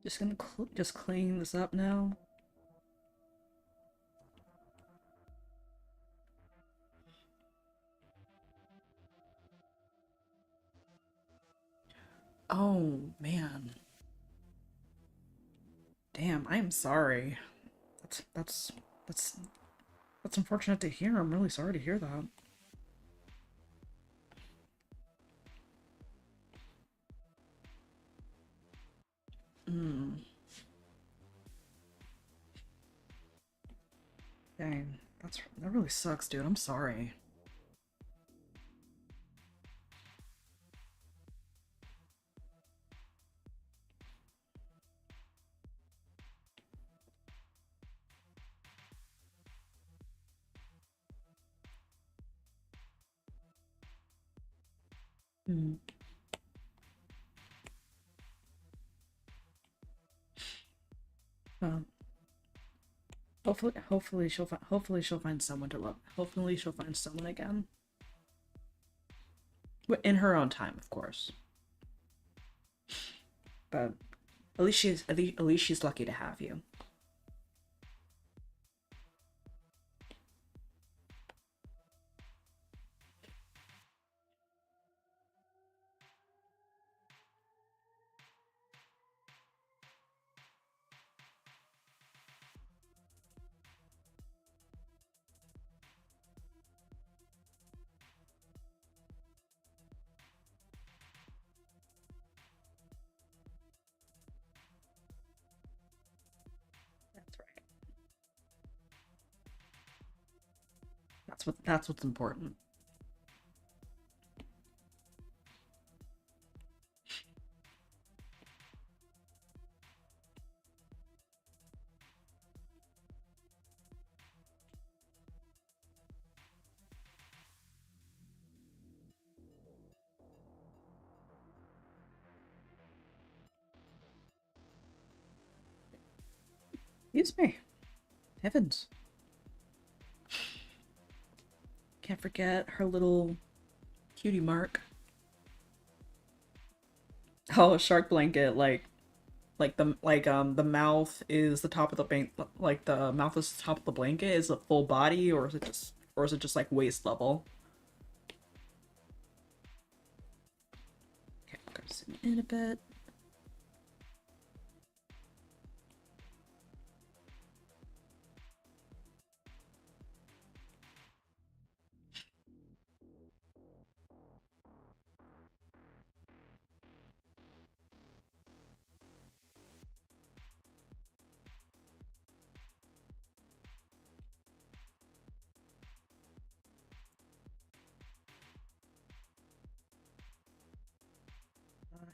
Just gonna just clean this up now. Oh man, damn! I am sorry. That's that's that's that's unfortunate to hear. I'm really sorry to hear that. Mm, dang, that really sucks, dude. I'm sorry. Mm. Um, hopefully she'll find someone to love. Hopefully she'll find someone again. In her own time, of course. But at least she's lucky to have you. That's right. That's what's important. Excuse me. Heavens. Can't forget her little cutie mark. Oh, a shark blanket, the mouth is the top of the bank, like the mouth is the top of the blanket. Is it full body, or is it just like waist level? Okay, I'm gonna zoom in a bit.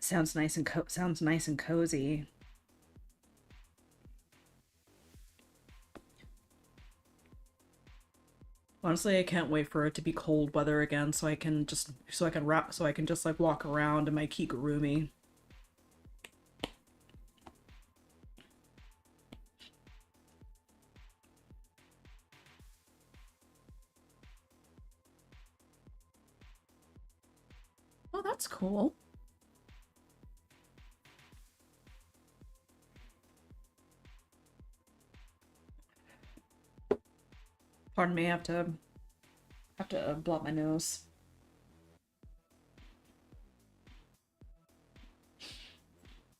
Sounds nice and cozy. Honestly, I can't wait for it to be cold weather again, so I can just like walk around in my kigurumi. cool. Pardon me, I have to blow up my nose.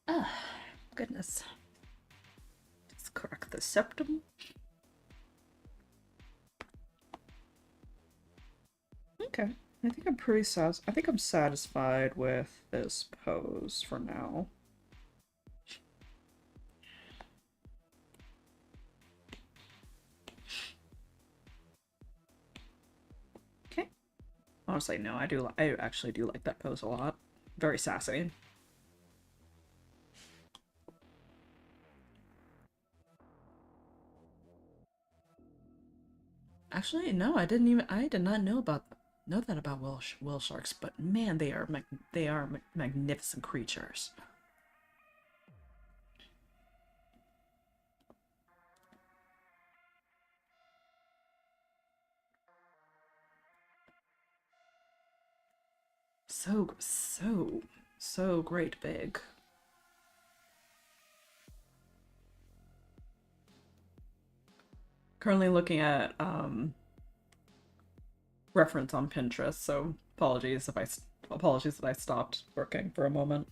Ah, goodness. Let's correct the septum. Okay. I think I'm I think I'm satisfied with this pose for now. Okay. Honestly, no, I actually do like that pose a lot. Very sassy. Actually, no, I did not know that about whale sharks, but man, they are magnificent creatures. So great big. Currently looking at reference on Pinterest, so apologies that I stopped working for a moment.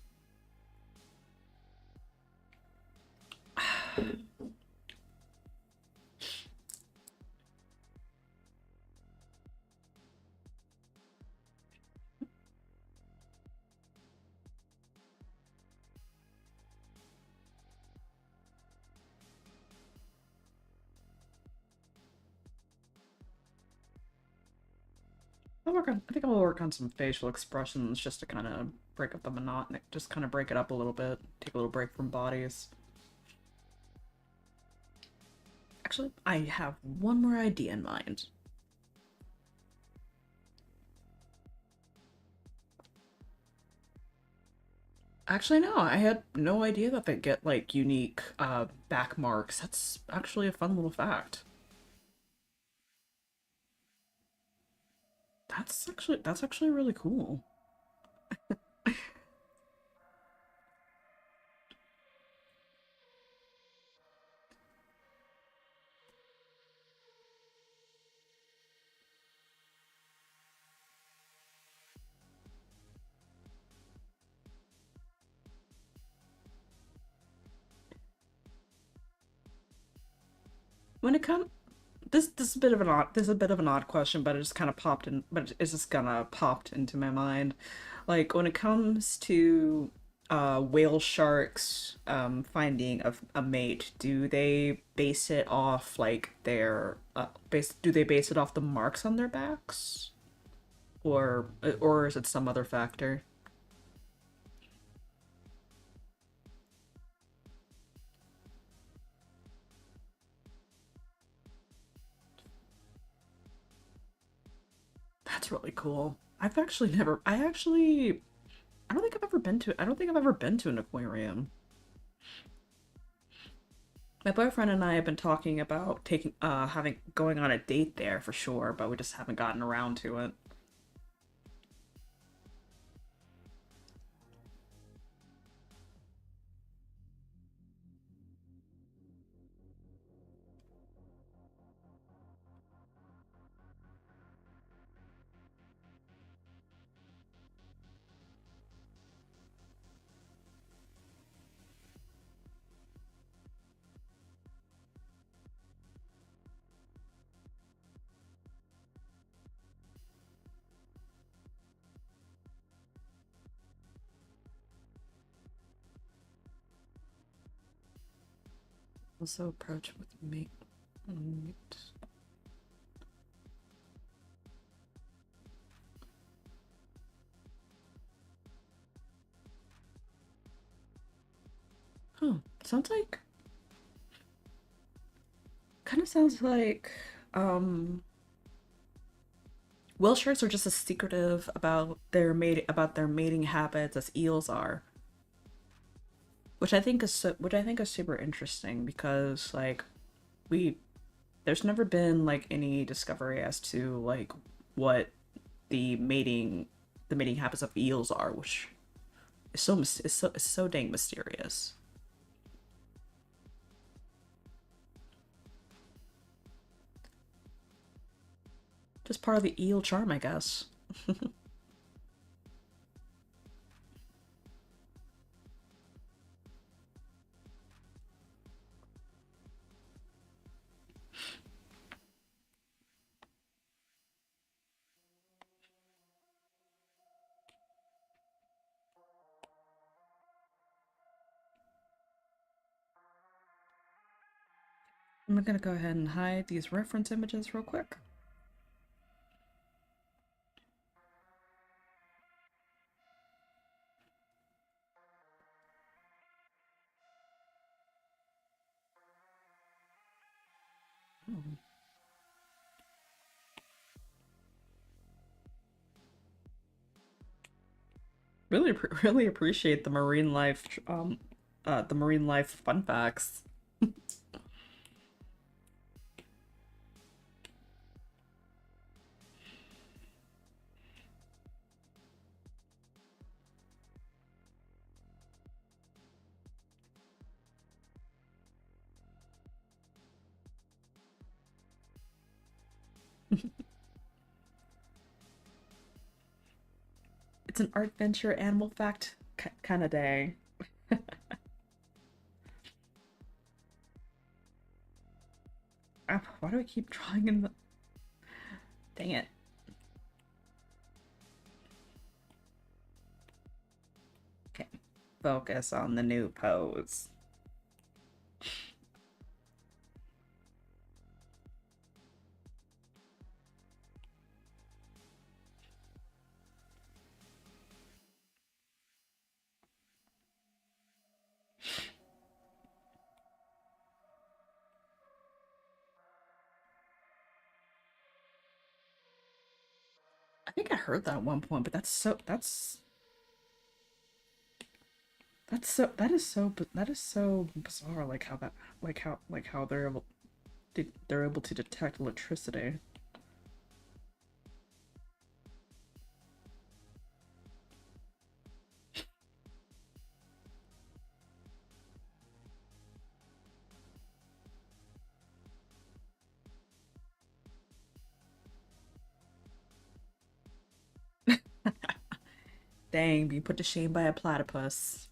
I think I'll work on some facial expressions just to kind of break up the monotony, just kind of break it up a little bit, take a little break from bodies. Actually, I have one more idea in mind. Actually, no, I had no idea that they get like unique back marks. That's actually a fun little fact. That's actually really cool. When it comes this is a bit of an odd question, but it just kind of popped in, but it's just gonna popped into my mind. Like when it comes to whale sharks finding a mate, do they base it off like their base do they base it off the marks on their backs, or is it some other factor? That's really cool. I don't think I've ever been to an aquarium. My boyfriend and I have been talking about going on a date there for sure, but we just haven't gotten around to it. Also approach with mate. Huh. Sounds like kind of sounds like um whale sharks are just as secretive about their mating habits as eels are, which I think is super interesting because like we there's never been like any discovery as to like what the mating the mating habits of eels are, which is so dang mysterious. Just part of the eel charm, I guess. I'm gonna go ahead and hide these reference images real quick. Oh. Really appreciate the marine life fun facts. It's an Artventure animal fact kind of day. Why do I keep drawing in the... Dang it. Okay, focus on the new pose. I think I heard that at one point, but that is so bizarre. Like how that like how they're able to detect electricity. Dang, being put to shame by a platypus.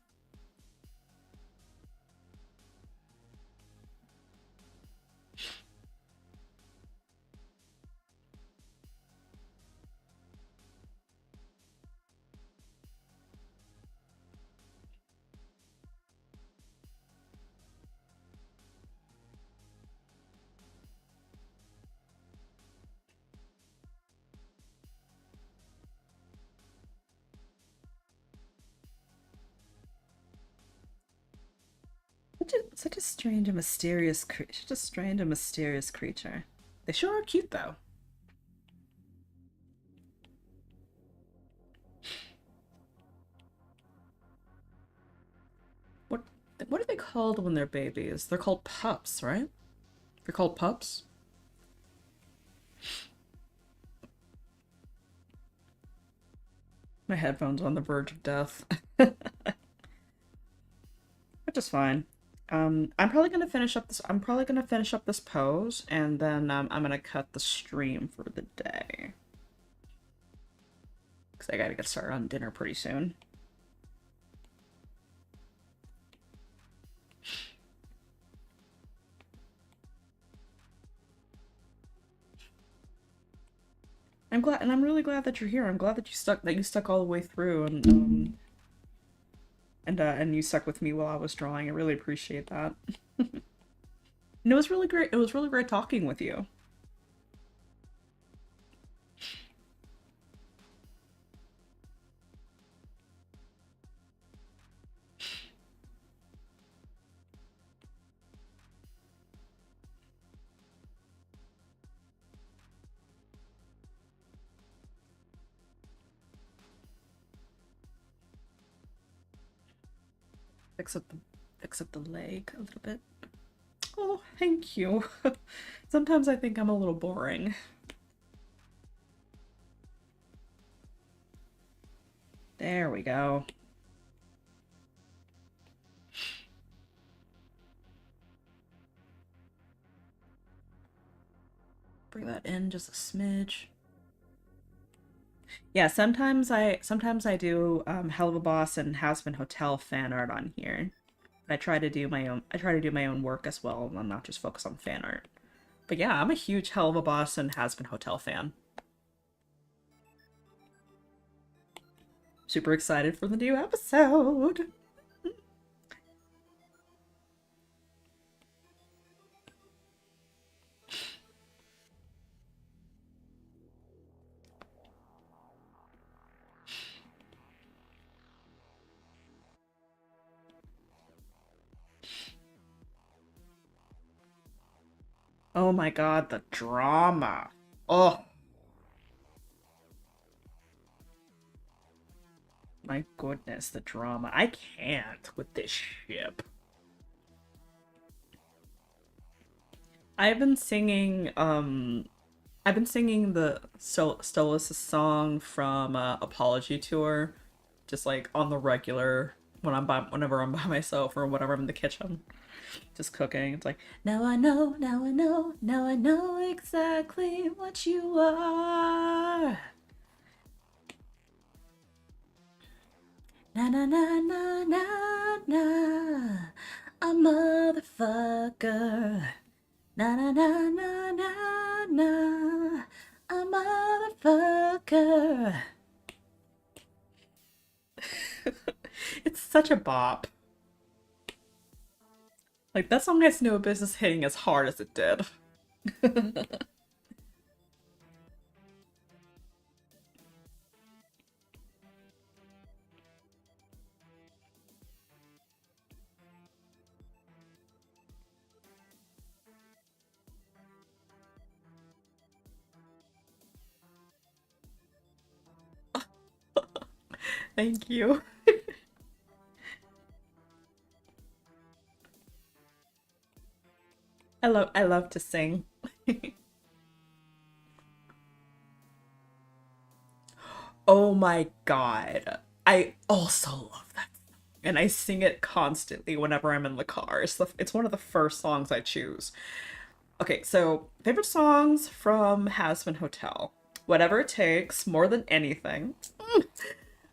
Such a strange and mysterious creature. Such a strange and mysterious creature. They sure are cute though. What what are they called when they're babies? They're called pups, right? They're called pups. My headphones are on the verge of death. Which is fine. I'm probably gonna finish up this. I'm probably gonna finish up this pose, and then I'm gonna cut the stream for the day because I gotta get started on dinner pretty soon. I'm glad, and I'm really glad that you're here. I'm glad that you stuck all the way through, and you stuck with me while I was drawing. I really appreciate that. And it was really great. It was really great talking with you. Fix up the fix up the leg a little bit. Oh, thank you. Sometimes I think I'm a little boring. we go. Bring that in just a smidge. Yeah, sometimes I do Hell of a Boss and Has Been Hotel fan art on here. I try to do my own work as well and not just focus on fan art. But yeah, I'm a huge Hell of a Boss and Has Been Hotel fan. Super excited for the new episode. Oh my god, the drama. Oh my goodness, the drama. I can't with this ship. I've been singing I've been singing the Stolas song from Apology Tour just like on the regular whenever I'm by myself or whenever I'm in the kitchen just cooking. It's like, now I know, now I know, now I know exactly what you are. Na na na na na na, a motherfucker. Na na na na na na, a motherfucker. It's such a bop. Like that song has no business hitting as hard as it did. Thank you. I love to sing. Oh my god. I also love that song. And I sing it constantly whenever I'm in the car. It's one of the first songs I choose. Okay, so favorite songs from Has Been Hotel. Whatever It Takes, More Than Anything.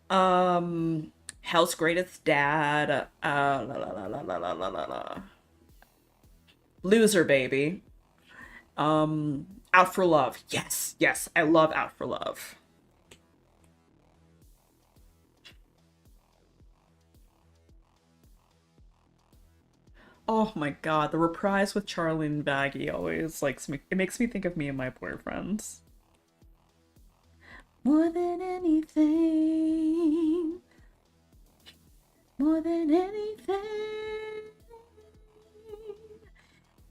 Um, Hell's Greatest Dad. La la la la la la la la la. Loser Baby. Out for Love. Yes, yes, I love Out for Love. Oh my god, the reprise with Charlie and Baggy always likes me. It makes me think of me and my boyfriends. More than anything, more than anything,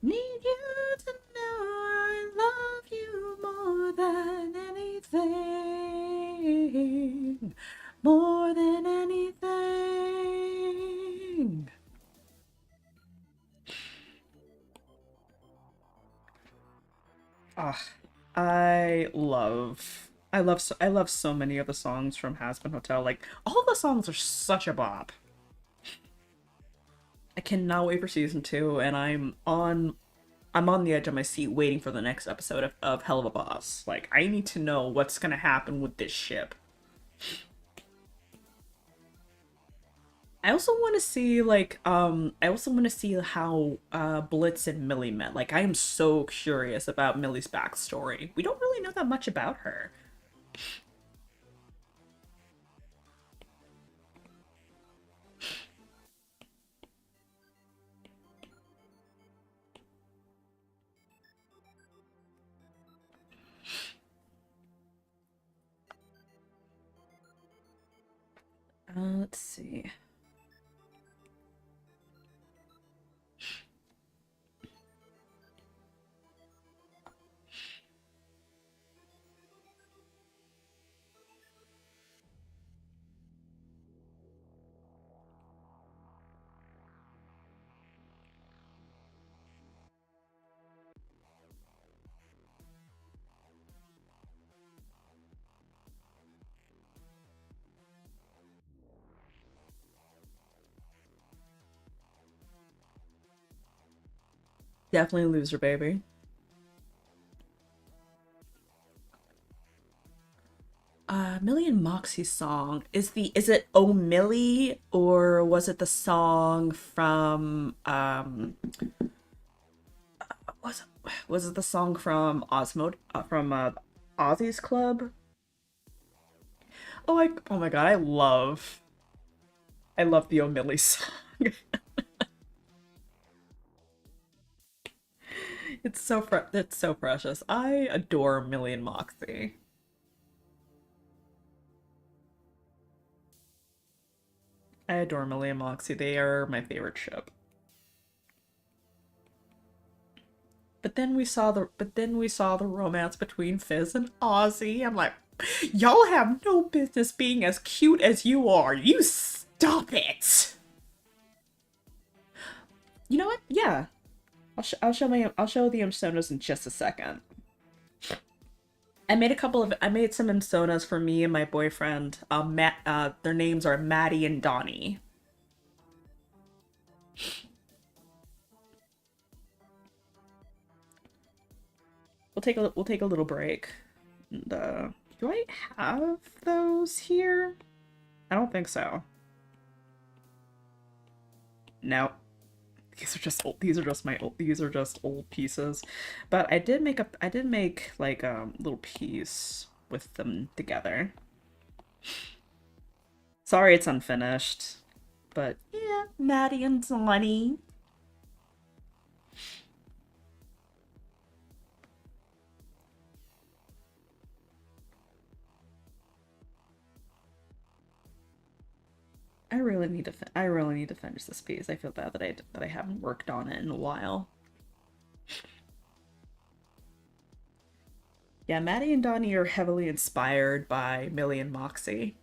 need you to know I love you more than anything, more than anything. Ah, I love so many of the songs from Has Been Hotel. Like all the songs are such a bop. I cannot wait for season two, and I'm on the edge of my seat waiting for the next episode of Hell of a Boss. Like I need to know what's gonna happen with this ship. I also want to see I also want to see how Blitz and Millie met. Like I am so curious about Millie's backstory. We don't really know that much about her. Let's see. Definitely loser, baby. Millie and Moxie's song is it Oh Millie, or was it the song from was it the song from Ozzy's Club? Oh my god, I love the Oh Millie song. It's so precious. I adore Millie and Moxie. I adore Millie and Moxie. They are my favorite ship. But then we saw the romance between Fizz and Ozzy. I'm like, y'all have no business being as cute as you are. You stop it. You know what? Yeah. I'll show the Imsonas in just a second. I made some Imsonas for me and my boyfriend. Their names are Maddie and Donnie. We'll take a little break. And, do I have those here? I don't think so. No. These are just old pieces. But I did make like a little piece with them together. Sorry it's unfinished. But yeah, Maddie and Donnie. I really need to finish this piece. I feel bad that I haven't worked on it in a while. Yeah, Maddie and Donnie are heavily inspired by Millie and Moxie.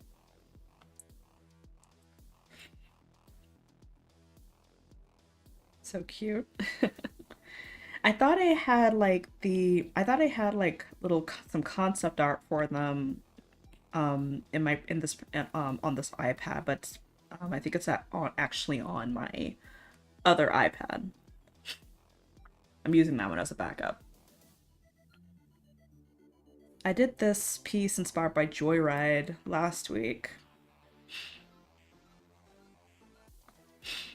So cute. I thought I had like some concept art for them in this on this iPad, but I think it's actually on my other iPad. I'm using that one as a backup. I did this piece inspired by Joyride last week.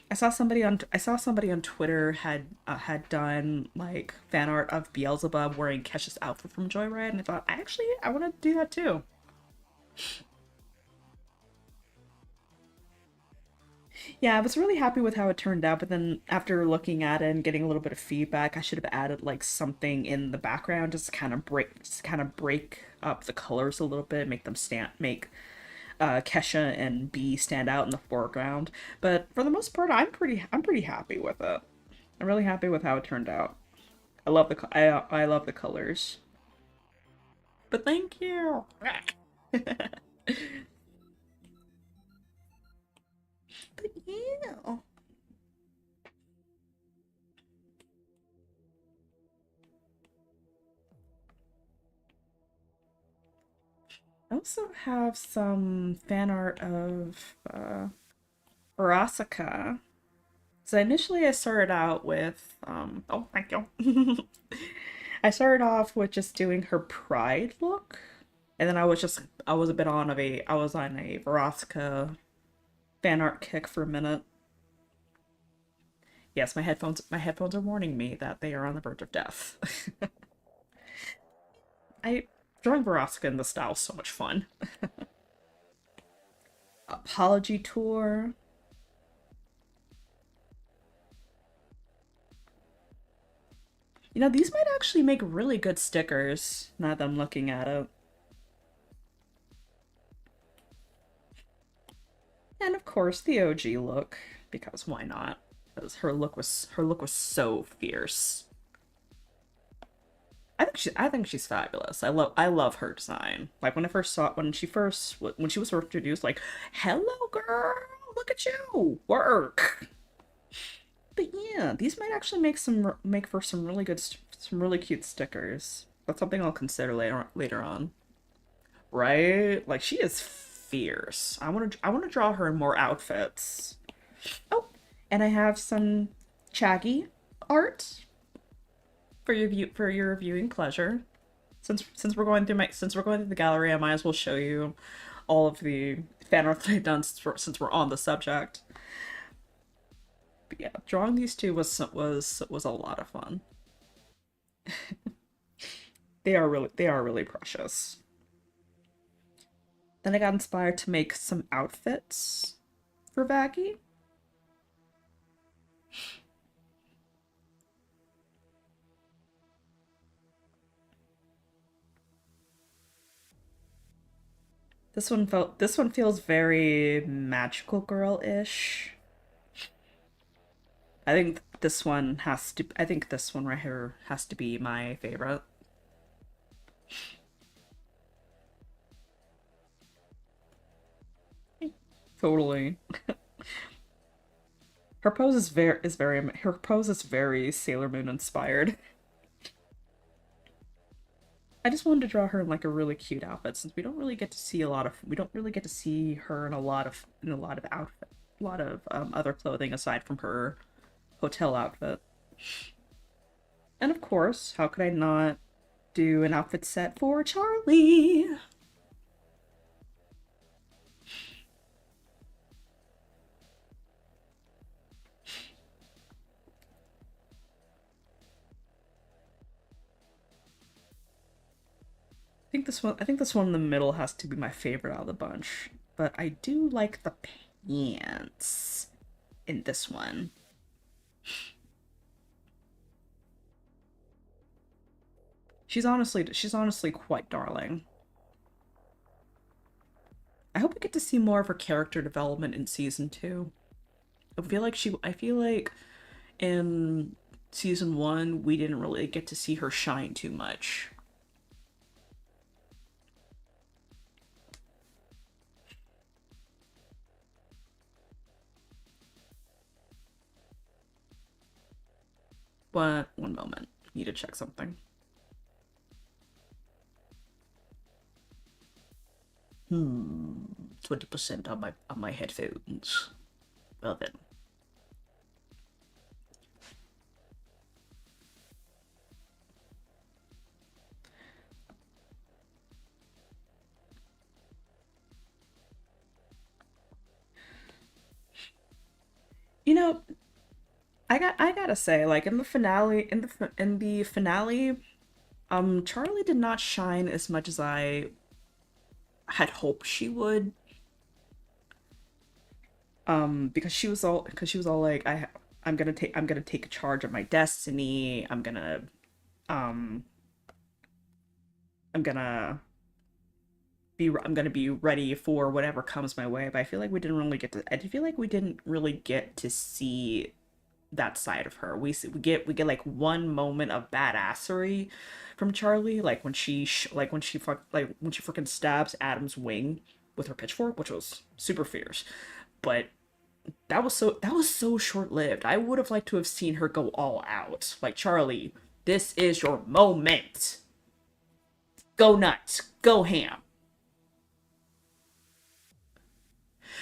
I saw somebody on Twitter had done like fan art of Beelzebub wearing Kesha's outfit from Joyride, and I thought I want to do that too. Yeah, I was really happy with how it turned out, but then after looking at it and getting a little bit of feedback, I should have added like something in the background just to kind of break up the colors a little bit, make Kesha and B stand out in the foreground. But for the most part, I'm pretty happy with it. I'm really happy with how it turned out. I love the colors. But thank you. But yeah. I also have some fan art of Arasaka. So initially I started out with oh thank you. I started off with just doing her pride look. And then I was on a Veronica fan art kick for a minute. Yes, my headphones are warning me that they are on the verge of death. I drawing Veronica in the style is so much fun. Apology tour. You know, these might actually make really good stickers now that I'm looking at it. And of course the OG look, because why not? Because her look was so fierce. I think she's fabulous. I love her design. Like when she was first introduced, like, hello girl, look at you, work. But yeah, these might actually make for some really some really cute stickers. That's something I'll consider later on. Right? Like she is fierce. I want to draw her in more outfits. Oh, and I have some Chaggy art. for your viewing pleasure. Since we're going through the gallery, I might as well show you all of the fan art that I've done since we're on the subject. But yeah, drawing these two was a lot of fun. They are really precious. Then I got inspired to make some outfits for Vaggie. This one feels very magical girl-ish. I think this one right here has to be my favorite. Totally. Her pose is very Sailor Moon inspired. I just wanted to draw her in like a really cute outfit since we don't really get to see her in a lot of outfit, a lot of other clothing aside from her hotel outfit. And of course, how could I not do an outfit set for Charlie? I think this one in the middle has to be my favorite out of the bunch. But I do like the pants in this one. She's honestly quite darling. I hope we get to see more of her character development in season 2. I feel like in season 1 we didn't really get to see her shine too much. But one moment. Need to check something. 20% on my headphones. Well then. You know, I gotta say, like in the finale, Charlie did not shine as much as I had hoped she would. Because she was all like, I'm gonna take charge of my destiny. Um I'm gonna I'm gonna be ready for whatever comes my way. But I feel like we didn't really get to see that side of her. We get like one moment of badassery from Charlie, like when she freaking stabs Adam's wing with her pitchfork, which was super fierce. But that was so short-lived. I would have liked to have seen her go all out. Like, Charlie, this is your moment. Go nuts. Go ham.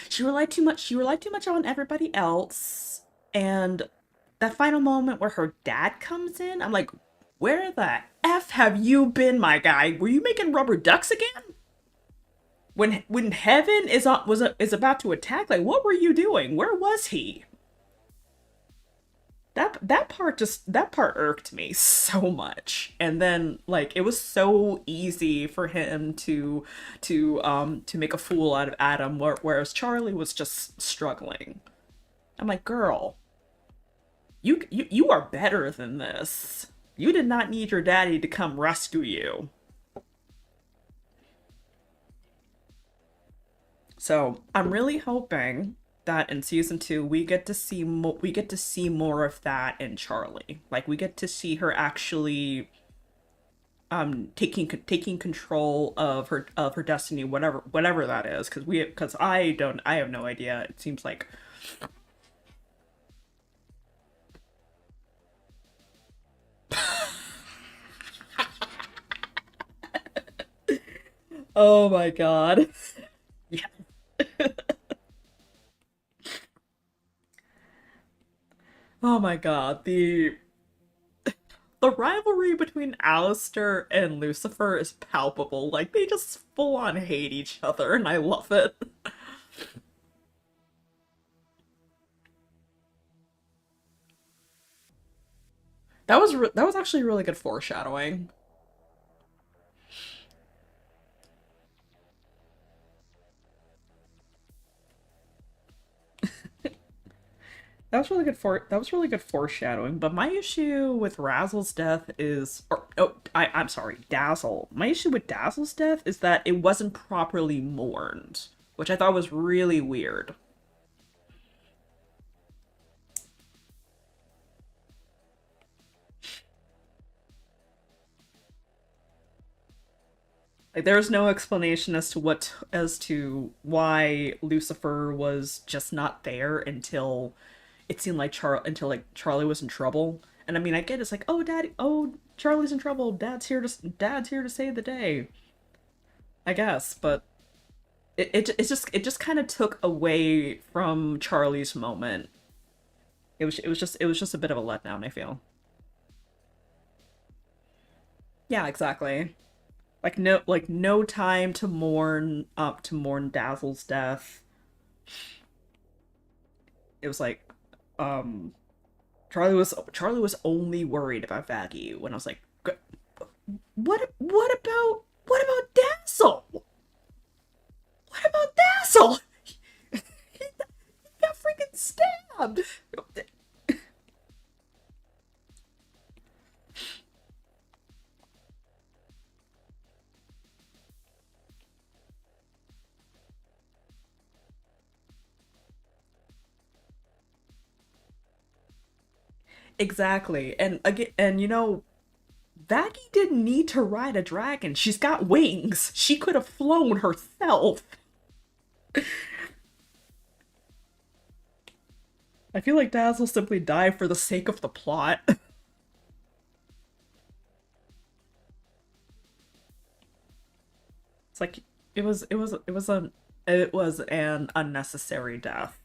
She relied too much on everybody else. And that final moment where her dad comes in, I'm like, where the F have you been, my guy? Were you making rubber ducks again? When heaven is about to attack, like, what were you doing? Where was he? That part irked me so much. And then like it was so easy for him to make a fool out of Adam, whereas Charlie was just struggling. I'm like, girl, you are better than this. You did not need your daddy to come rescue you. So I'm really hoping that in season 2 we get to see more of that in Charlie. Like, we get to see her actually taking control of her destiny, whatever that is, because I have no idea. It seems like oh my god. Yeah. Oh my god. The the rivalry between Alistair and Lucifer is palpable. Like, they just full on hate each other, and I love it. That was actually really good foreshadowing. That was really good foreshadowing. But my issue with Razzle's death is, or oh, I'm sorry, Dazzle. My issue with Dazzle's death is that it wasn't properly mourned, which I thought was really weird. Like, there's no explanation as to why Lucifer was just not there until it seemed like Charlie was in trouble. And I mean, I get it's like, oh, daddy, oh, Charlie's in trouble. Dad's here to save the day. I guess, but it just kind of took away from Charlie's moment. It was just a bit of a letdown, I feel. Yeah, exactly. Like no time to mourn Dazzle's death. It was like um Charlie was only worried about Vaggie when I was like, what about Dazzle? What about Dazzle? He got freaking stabbed. Exactly. And again, and you know, Vaggie didn't need to ride a dragon. She's got wings. She could have flown herself. I feel like Dazzle simply died for the sake of the plot. It's like it was an unnecessary death.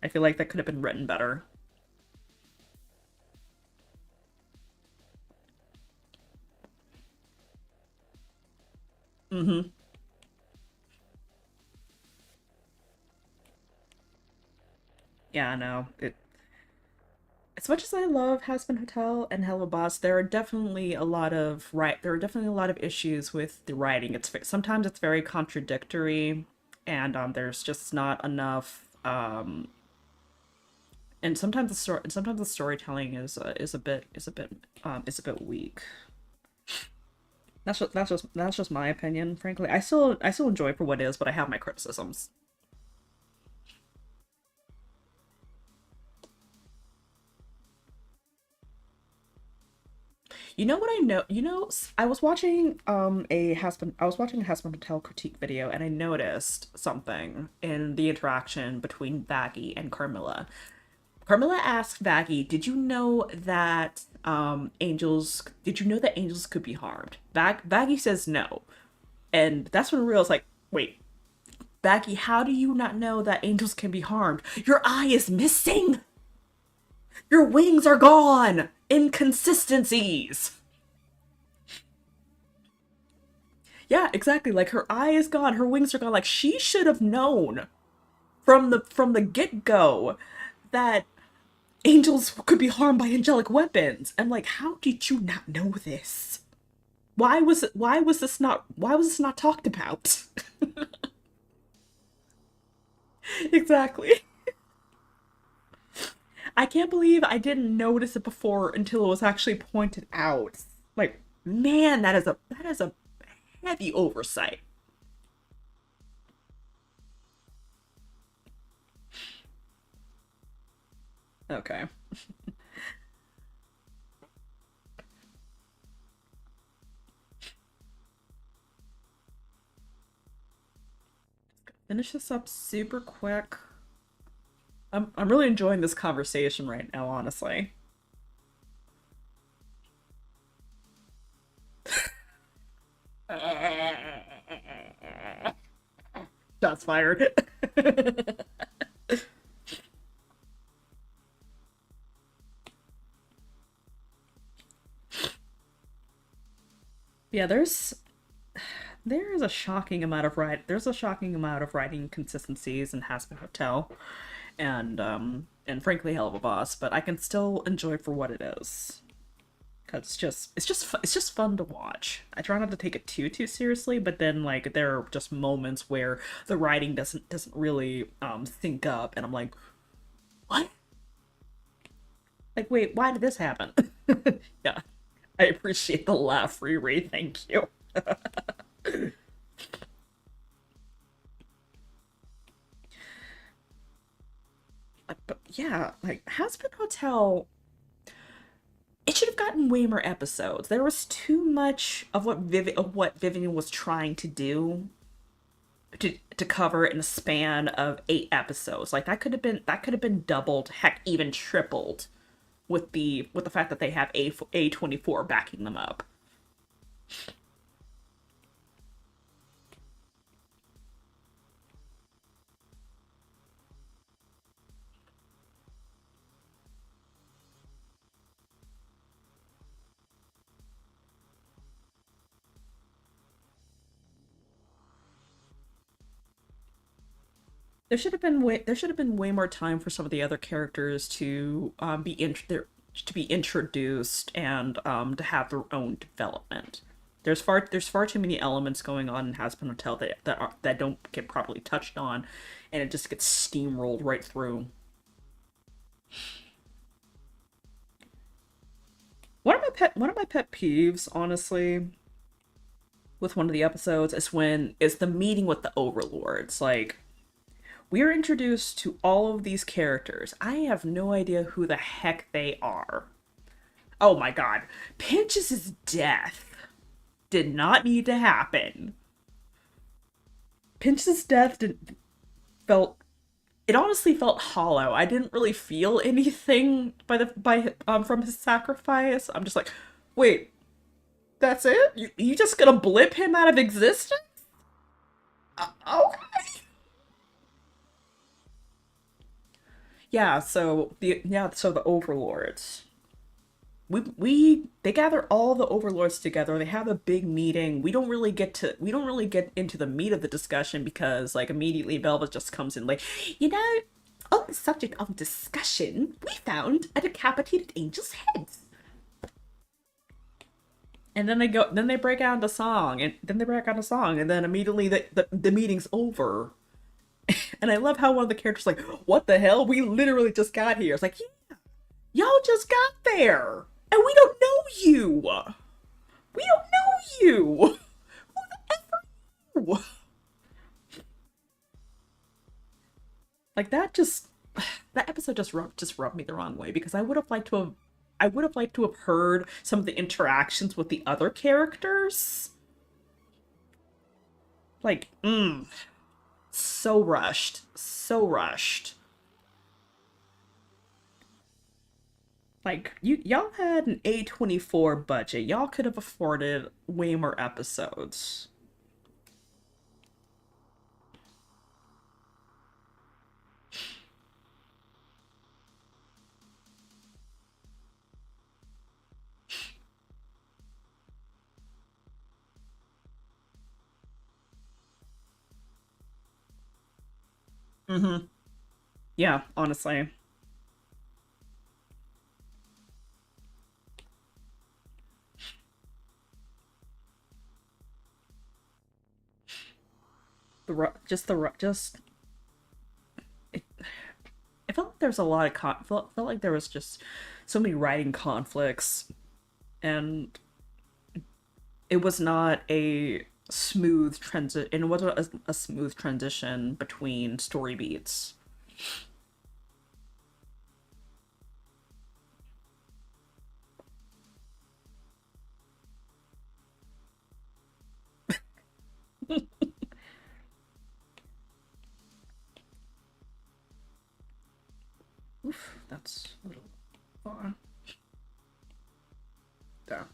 I feel like that could have been written better. Mm-hmm. Yeah, no. It As much as I love Hazbin Hotel and Hello Boss, there are definitely a lot of issues with the writing. Sometimes it's very contradictory, and there's just not enough. And sometimes the storytelling is a bit weak. That's just my opinion. Frankly, I still enjoy it for what it is, but I have my criticisms. You know what I know? You know, I was watching a Husband Hotel critique video, and I noticed something in the interaction between Vaggie and Carmilla. Carmilla asked Vaggie, did you know that angels could be harmed?" Vaggie says no. And that's when I realized, like, wait, Vaggie, how do you not know that angels can be harmed? Your eye is missing! Your wings are gone! Inconsistencies! Yeah, exactly. Like, her eye is gone, her wings are gone. Like, she should have known from the get-go that angels could be harmed by angelic weapons. I'm like, how did you not know this? Why was this not talked about? Exactly. I can't believe I didn't notice it before until it was actually pointed out. Like, man, that is a heavy oversight. Okay. Finish this up super quick. I'm really enjoying this conversation right now, honestly. Shots fired. Yeah, there is a shocking amount of writing consistencies in Hazbin Hotel, and frankly, Hell of a Boss. But I can still enjoy it for what it is, because it's just fun to watch. I try not to take it too seriously, but then like there are just moments where the writing doesn't really sync up, and I'm like, what? Like, wait, why did this happen? Yeah, I appreciate the laugh, Riri. Thank you. But yeah, like Hazbin Hotel, it should have gotten way more episodes. There was too much of what Vivian was trying to do to cover in a span of 8 episodes. Like that could have been doubled, heck, even tripled with the fact that they have A24 backing them up. There should have been way more time for some of the other characters to to be introduced and to have their own development. There's far too many elements going on in Hazbin Hotel that don't get properly touched on, and it just gets steamrolled right through. One of my pet peeves, honestly, with one of the episodes is the meeting with the overlords. Like, we are introduced to all of these characters. I have no idea who the heck they are. Oh my god. Pinch's death did not need to happen. Pinch's death felt it honestly felt hollow. I didn't really feel anything by from his sacrifice. I'm just like, wait, that's it? You just gonna blip him out of existence? Okay. So the overlords. We they gather all the overlords together. They have a big meeting. We don't really get into the meat of the discussion because like immediately Velvet just comes in like, you know, on the subject of discussion, we found a decapitated angel's head. And then they break out into song, and then immediately the meeting's over. And I love how one of the characters is like, what the hell? We literally just got here. It's like, yeah, y'all just got there. And we don't know you. We don't know you. Who the F are you? Like that episode just rubbed me the wrong way because I would have liked to have heard some of the interactions with the other characters. Like, so rushed. So rushed. Like y'all had an A24 budget. Y'all could have afforded way more episodes. Mm-hmm. Yeah, honestly. Just it, I felt like there was a lot of felt like there was just so many writing conflicts, and it was not a smooth transit and it wasn't a smooth transition between story beats. Oof, that's a little far. There.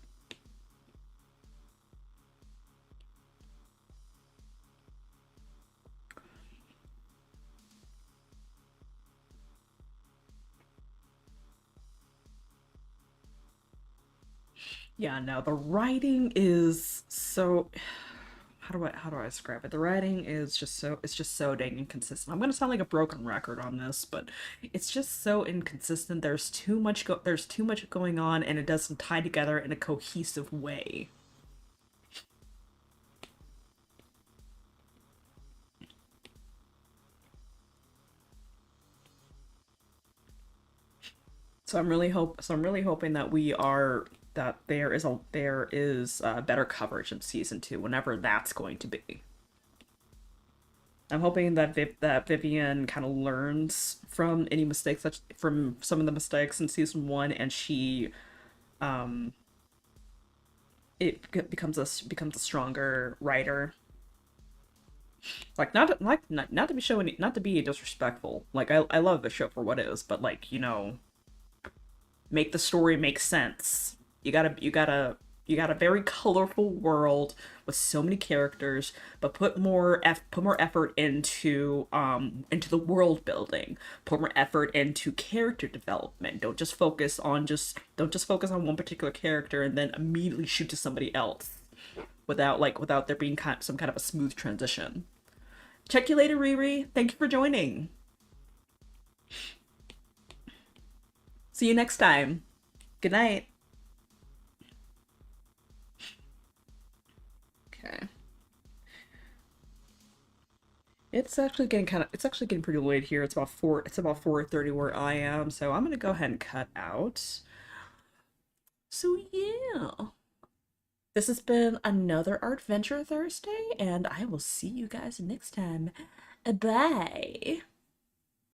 Yeah, no, the writing is so how do I describe it? The writing is just so it's just so dang inconsistent. I'm gonna sound like a broken record on this, but it's just so inconsistent. There's too much going on and it doesn't tie together in a cohesive way. So I'm really hoping that there is better coverage in season 2 whenever that's going to be. I'm hoping that Vivian kind of learns from any mistakes such from some of the mistakes in season 1 and she um becomes a stronger writer. Like not to be showing not to be disrespectful. Like I love the show for what it is, but like, make the story make sense. You got a very colorful world with so many characters, but put more effort into the world building. Put more effort into character development. Don't just focus on one particular character and then immediately shoot to somebody else without there being some kind of a smooth transition. Check you later, Riri. Thank you for joining. See you next time. Good night. Okay. It's actually getting pretty late here. It's about 4:30 where I am, so I'm gonna go ahead and cut out. So yeah. This has been another Artventure Thursday, and I will see you guys next time. Bye.